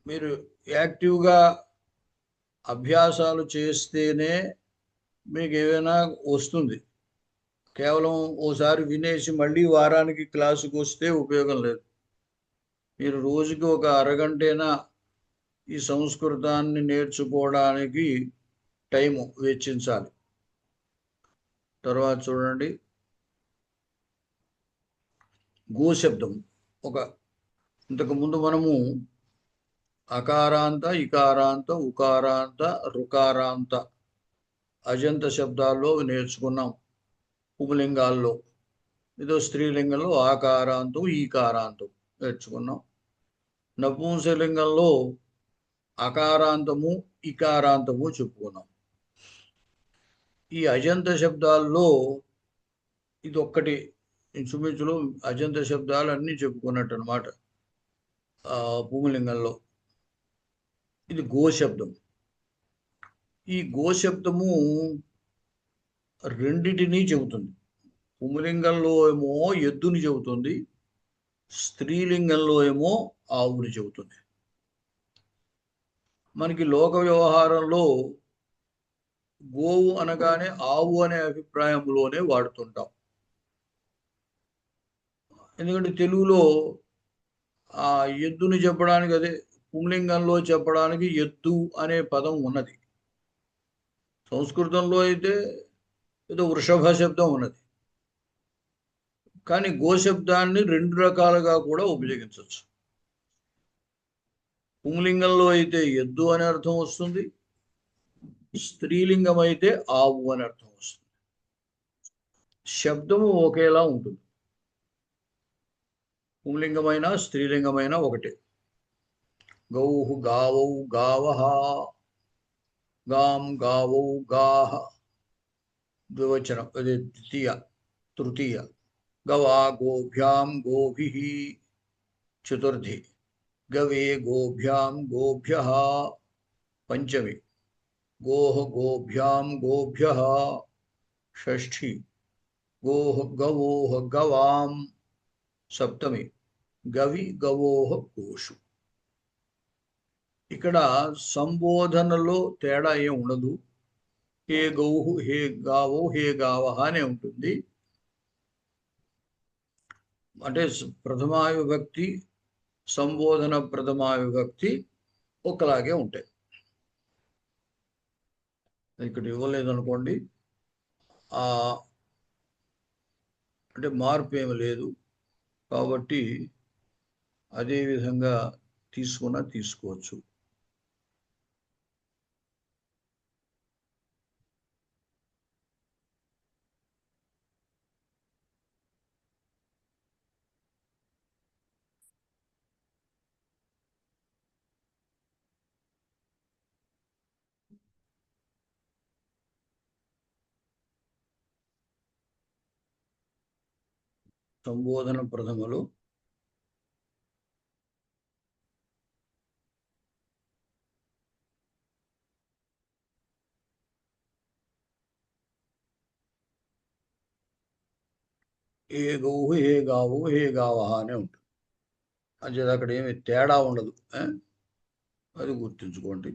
మీరు యాక్టివ్గా అభ్యాసాలు చేస్తేనే మీకు ఏమైనా వస్తుంది. కేవలం ఓసారి వినేసి మళ్ళీ వారానికి క్లాసుకు వస్తే ఉపయోగం లేదు. మీరు రోజుకి ఒక అరగంటైనా ఈ సంస్కృతాన్ని నేర్చుకోవడానికి టైము వెచ్చించాలి. తర్వాత చూడండి, గోశబ్దం. ఇంతకుముందు మనము అకారాంత, ఇకారాంత, ఉకారాంత, రుకారాంత అజంత శబ్దాల్లో నేర్చుకున్నాం. పుంలింగాల్లో ఏదో స్త్రీలింగంలో ఆకారాంతం, ఈకారాంతం నేర్చుకున్నాం. నపుంసలింగంలో అకారాంతము, ఇకారాంతము చెప్పుకున్నాం. ఈ అజంత శబ్దాల్లో ఇది ఒక్కటి ఇంచుమించులో అజంత శబ్దాలు అన్నీ చెప్పుకున్నట్టు అనమాట. పుంలింగంలో ఇది గోశబ్దం. ఈ గోశబ్దము రెండిటినీ చెబుతుంది. పుంలింగంలో ఏమో ఎద్దుని చెబుతుంది, స్త్రీలింగంలో ఏమో ఆవుని చెబుతుంది. మనకి లోక వ్యవహారంలో గోవు అనగానే ఆవు అనే అభిప్రాయంలోనే వాడుతుంటాం. ఎందుకంటే తెలుగులో ఆ ఎద్దుని చెప్పడానికి, అదే పుంలింగంలో చెప్పడానికి ఎద్దు అనే పదం ఉన్నది. సంస్కృతంలో అయితే ఏదో వృషభ శబ్దం ఉన్నది. కానీ గోశబ్దాన్ని రెండు రకాలుగా కూడా ఉపయోగించవచ్చు. పుంలింగంలో అయితే ఎద్దు అనే అర్థం వస్తుంది, స్త్రీలింగం అయితే ఆవు అని అర్థం వస్తుంది. శబ్దము ఒకేలా ఉంటుంది. పుంలింగమైన స్త్రీలింగమైన ఒకటే. గౌహు గావౌ గావః, గాం గావౌ గాః ద్వివచనం, అదే ద్వితీయ. తృతీయ గవా గోభ్యాం గోభిః చతుర్థి, గవే గోభ్యాం గోభ్యః పంచమి, గోః గోభ్యాం గోభ్యః షష్ఠి, గోః గవోః గవాం సప్తమి, గవి గవోః గోషు. ఇక్కడ సంబోధనలో తేడా ఏం ఉండదు. హే గౌహు, హే గావో, హే గావః అనే ఉంటుంది. అంటే ప్రథమా విభక్తి, సంబోధన ప్రథమా విభక్తి ఒకలాగే ఉంటాయి. ఇక్కడ ఇవ్వలేదనుకోండి, అంటే మార్పు ఏమి లేదు. కాబట్టి అదే విధంగా తీసుకోవచ్చు. సంబోధన ప్రథమలు ఏ గౌహు, ఏ గావు, ఏ గావః అనే ఉంటుంది. అంటే అక్కడ ఏమి తేడా ఉండదు. అది గుర్తుంచుకోండి.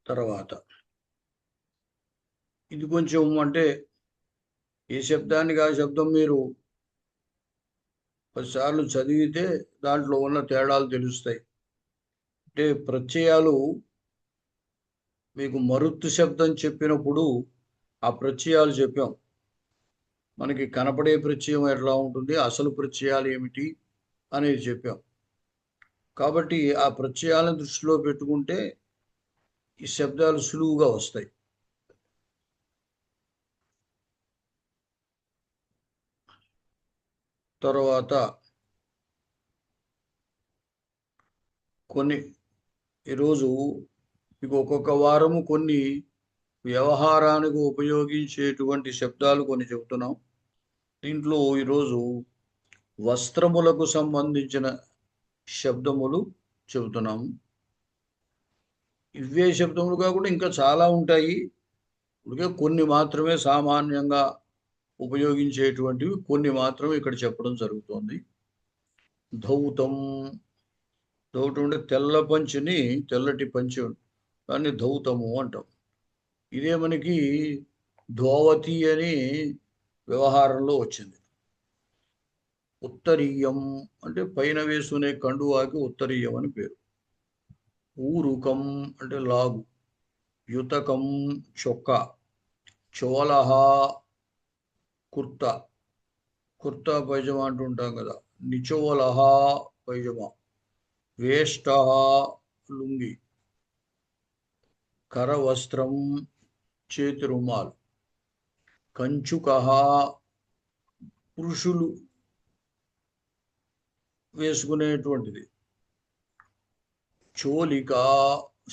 తర్వాత ఇది కొంచెం, అంటే ఏ శబ్దానికి ఆ శబ్దం మీరు 10 సార్లు చదివితే దాంట్లో ఉన్న తేడాలు తెలుస్తాయి. అంటే ప్రత్యయాలు మీకు మరుత్తు శబ్దం చెప్పినప్పుడు ఆ ప్రత్యయాలు చెప్పాం. మనకి కనపడే ప్రత్యయం ఎట్లా ఉంటుంది, అసలు ప్రత్యయాలు ఏమిటి అనేది చెప్పాం. కాబట్టి ఆ ప్రత్యయాలను దృష్టిలో పెట్టుకుంటే ఈ శబ్దాలు సులువుగా వస్తాయి. తర్వాత ఈరోజు మీకు ఒక్కొక్క వారము కొన్ని వ్యవహారానికి ఉపయోగించేటువంటి శబ్దాలు కొన్ని చెబుతున్నాం. దీంట్లో ఈరోజు వస్త్రములకు సంబంధించిన శబ్దములు చెబుతున్నాము. ఇవే శబ్దములు కాకుండా ఇంకా చాలా ఉంటాయి. ఇప్పటికే కొన్ని మాత్రమే సామాన్యంగా ఉపయోగించేటువంటివి కొన్ని మాత్రమే ఇక్కడ చెప్పడం జరుగుతోంది. ధౌతం, ధౌతం అంటే తెల్ల పంచిని, తెల్లటి పంచి, దాన్ని ధౌతము అంటాం. ఇదే మనకి ధోవతి అని వ్యవహారంలో వచ్చింది. ఉత్తరీయం అంటే పైన వేసుకునే కండువాకి ఉత్తరీయం అని పేరు. ఊరుకం అంటే లాగు, యుతకం చొక్కా, చోళహ కుర్తా, కుర్తా పైజమా అంటుంటాం కదా, నిచోలహ పైజమా, వేష్ట లుంగి, కరవస్త్రం చేతి రుమాలు, కంచుక పురుషులు వేసుకునేటువంటిది, చోలిక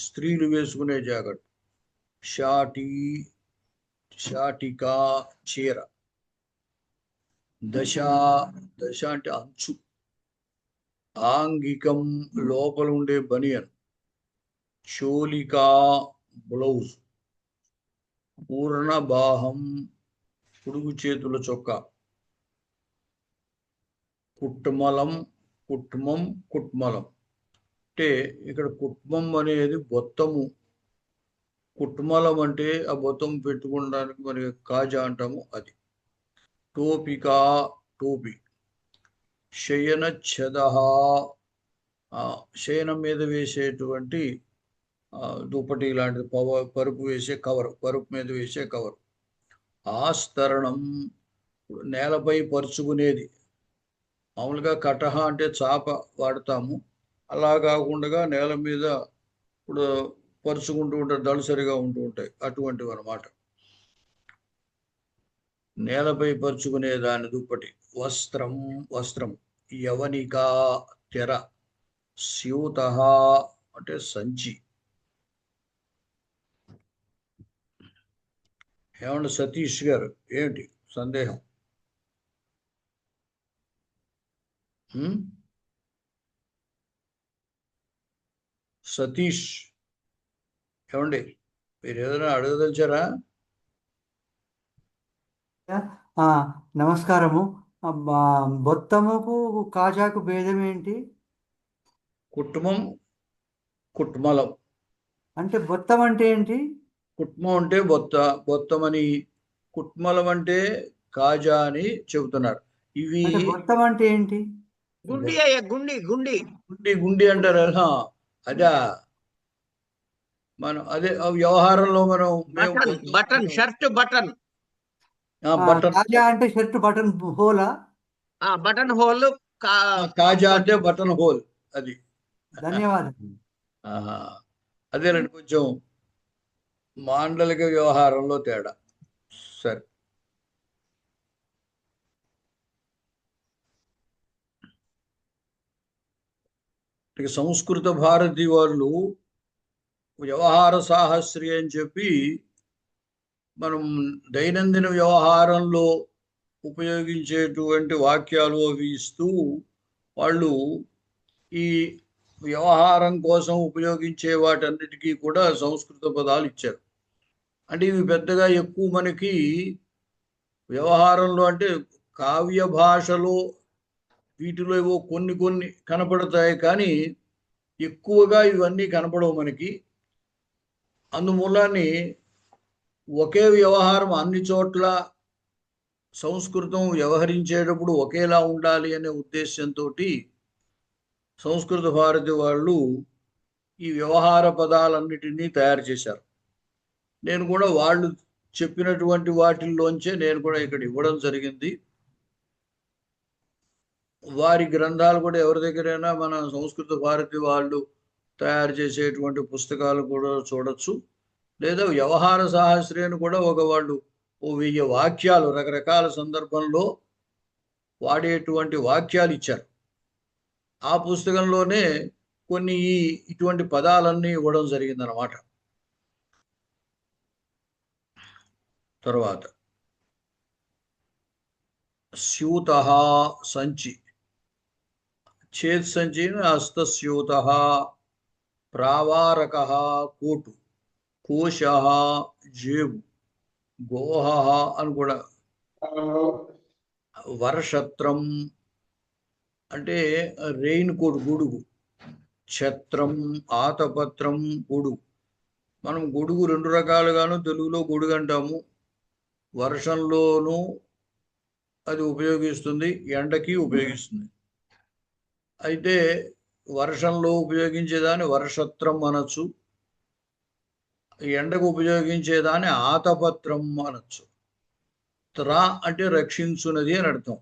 స్త్రీలు వేసుకునే జాకెట్, షాటి షాటిక చీర, దశ దశ అంటే అంచు, ఆంగికం లోపల ఉండే బనియన్, చోలిక బ్లౌజ్, పూర్ణబాహం పొడుగు చేతుల చొక్కా, కుట్మలం కుట్మం కుట్మలం అంటే ఇక్కడ కుట్మం అనేది బొత్తము, కుట్మలం అంటే ఆ బొత్తం పెట్టుకోవడానికి మరి కాజా అంటాము అది, టోపిక టోపి, శయన ఛదహ శయనం మీద వేసేటువంటి దుప్పటి లాంటిది, పరుపు వేసే కవర్, పరుపు మీద వేసే కవర్, ఆస్తరణం నేలపై పరుచుకునేది, మామూలుగా కటహ అంటే చాప వాడతాము, అలా కాకుండా నేల మీద ఇప్పుడు పరుచుకుంటూ ఉంటారు, దళసరిగా ఉంటూ ఉంటాయి అటువంటివి అన్నమాట, నేలపై పరుచుకునే దాని దుప్పటి, వస్త్రం వస్త్రం, యవనిక తెర, స్యూత అంటే సంచి. ఏమండి సతీష్ గారు, ఏంటి సందేహం? సతీష్ ఏమండి, మీరు ఏదైనా అడగదలిచారా? నమస్కారము. బొత్తముకు కాజాకు భేదం ఏంటి? కుటుంబం కుట్మలం అంటే బొత్తం అంటే ఏంటి? కుట్మం అంటే బొత్తమని, కుట్మలం అంటే కాజా అని చెబుతున్నారు. ఇవి అంటే బొత్తం అంటే ఏంటి? గుండి అయ్యా, గుండి గుండి గుండి గుండి అంటారు. అదా మనం అదే వ్యవహారంలో మనం బటన్ షర్ట్ బటన్ బటన్, కాజా అంటే షర్ట్ బటన్ హోలా? Button hole. కాజా అంటే బటన్ హోల్. అది ధన్యవాదాలు. అదేనండి కొంచెం మాండలిక వ్యవహారంలో తేడా. సరే, ఇక సంస్కృత భారతి వాళ్ళు వ్యవహార సాహస్రి అని చెప్పి మనం దైనందిన వ్యవహారంలో ఉపయోగించేటువంటి వాక్యాలు అవి ఇస్తూ వాళ్ళు ఈ వ్యవహారం కోసం ఉపయోగించే వాటన్నిటికీ కూడా సంస్కృత పదాలు ఇచ్చారు. అంటే ఇవి పెద్దగా ఎక్కువ మనకి వ్యవహారంలో అంటే కావ్య భాషలో వీటిలో ఏవో కొన్ని కొన్ని కనపడతాయి, కానీ ఎక్కువగా ఇవన్నీ కనపడవు మనకి. అందుమూలాన్ని ఒకే వ్యవహారం అన్ని చోట్ల సంస్కృతం వ్యవహరించేటప్పుడు ఒకేలా ఉండాలి అనే ఉద్దేశంతో సంస్కృత భారతి వాళ్ళు ఈ వ్యవహార పదాలన్నిటినీ తయారు చేశారు. నేను కూడా వాళ్ళు చెప్పినటువంటి వాటిల్లోంచే నేను కూడా ఇక్కడ ఇవ్వడం జరిగింది. వారి గ్రంథాలు కూడా ఎవరి దగ్గరైనా మన సంస్కృత భారతి వాళ్ళు తయారు చేసేటువంటి పుస్తకాలు కూడా చూడొచ్చు. లేదా వ్యవహార సాహస్రి అని కూడా వాళ్ళు 1000 వాక్యాలు రకరకాల సందర్భంలో వాడేటువంటి వాక్యాలు ఇచ్చారు. ఆ పుస్తకంలోనే కొన్ని ఇటువంటి పదాలన్నీ ఇవ్వడం జరిగిందనమాట. తర్వాత స్యూత సంచి, చేత్ సంచి, హస్తస్యూత, ప్రావారక కోటు, కోశ జేబు, గోహ అని కూడా, వర్షత్రం అంటే రెయిన్ కోట్ గొడుగు, ఛత్రం ఆతపత్రం గొడుగు. మనం గొడుగు 2 రకాలుగాను తెలుగులో గొడుగు అంటాము. వర్షంలోనూ అది ఉపయోగిస్తుంది, ఎండకి ఉపయోగిస్తుంది. అయితే వర్షంలో ఉపయోగించేదాన్ని వర్షత్రం అనొచ్చు, ఎండకు ఉపయోగించేదాన్ని ఆతపత్రం అనొచ్చు. త్రా అంటే రక్షించున్నది అని అర్థం.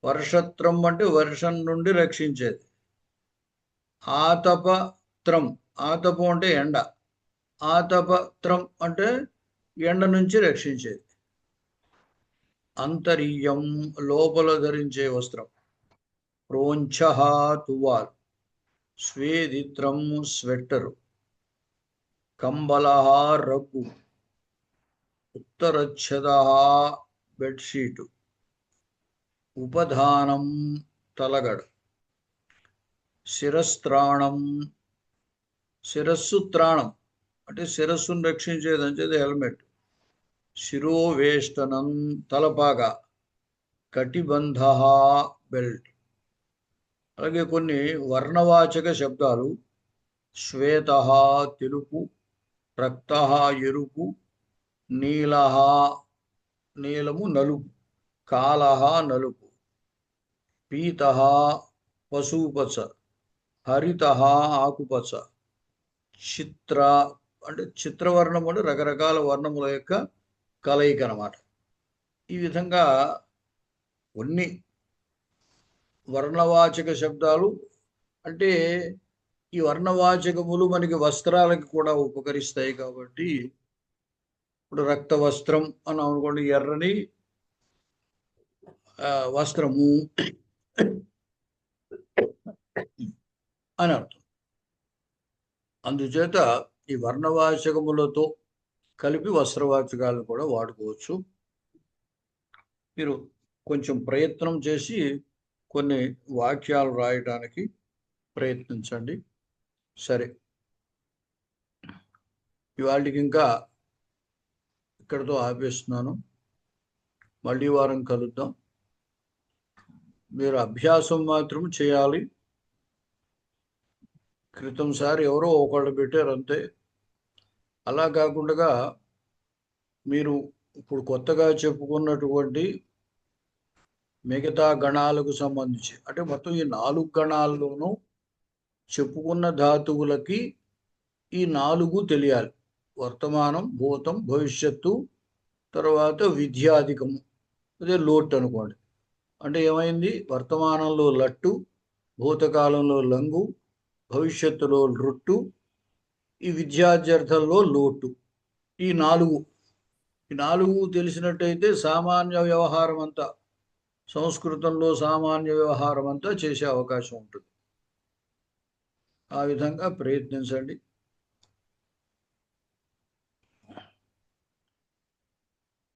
వర్షత్రం అంటే వర్షం నుండి రక్షించేది. ఆతపత్రం, ఆతపం అంటే ఎండ, ఆతపత్రం అంటే ఎండ నుంచి రక్షించేది. అంతర్యం లోపల ధరించే వస్త్రం. ప్రోంఛ తువాల్, స్వేదిత్రం స్వెట్టరు, కంబల రగ్గు, ఉత్తరచ్ఛద బెడ్షీటు, ఉపధానం తలగడ, శిరస్త్రాణం, శిరస్సు త్రాణం అంటే శిరస్సును రక్షించేది అంటే హెల్మెట్, శిరోవేష్టనం తలపాగా, కటిబంధ బెల్ట్. అలాగే కొన్ని వర్ణవాచక శబ్దాలు. శ్వేత తెలుపు, రక్త ఎరుపు, నీల నీలము నలుపు, కాల నలుపు, పీత పసుపుపచ్చ, హరిత ఆకుపచ్చ, చిత్ర అంటే చిత్రవర్ణం అంటే రకరకాల వర్ణముల యొక్క కలయిక అన్నమాట. ఈ విధంగా కొన్ని వర్ణవాచక శబ్దాలు అంటే ఈ వర్ణవాచకములు మనకి వస్త్రాలకు కూడా ఉపకరిస్తాయి కాబట్టి, ఇప్పుడు రక్త వస్త్రం అని అనుకోండి, ఎర్రని వస్త్రము అని అర్థం. అందుచేత ఈ వర్ణవాచకములతో కలిపి వస్త్రవాచకాలను కూడా వాడుకోవచ్చు. మీరు కొంచెం ప్రయత్నం చేసి కొన్ని వాక్యాలు రాయడానికి ప్రయత్నించండి. సరే, ఇవాళకి ఇంకా ఇక్కడితో ఆపేస్తున్నాను. మళ్ళీ వారం కలుద్దాం. మీరు అభ్యాసం మాత్రం చేయాలి. క్రితంసారి ఎవరో ఒకళ్ళు పెట్టారు అంతే. అలా కాకుండా మీరు ఇప్పుడు కొత్తగా చెప్పుకున్నటువంటి మిగతా గణాలకు సంబంధించి అంటే మొత్తం ఈ 4 గణాల్లోనూ చెప్పుకున్న ధాతువులకి ఈ 4 తెలియాలి. వర్తమానం, భూతం, భవిష్యత్తు, తర్వాత విద్యాధికము, అదే లోట్ అనుకోండి. అంటే ఏమైంది? వర్తమానంలో లట్టు, భూతకాలంలో లంగు, భవిష్యత్తులో రొట్టు, ఈ విద్యార్థులలో లోటు. ఈ 4 తెలిసినట్టయితే సామాన్య వ్యవహారం అంతా, సంస్కృతంలో సామాన్య వ్యవహారం అంతా చేసే అవకాశం ఉంటుంది. ఆ విధంగా ప్రయత్నించండి.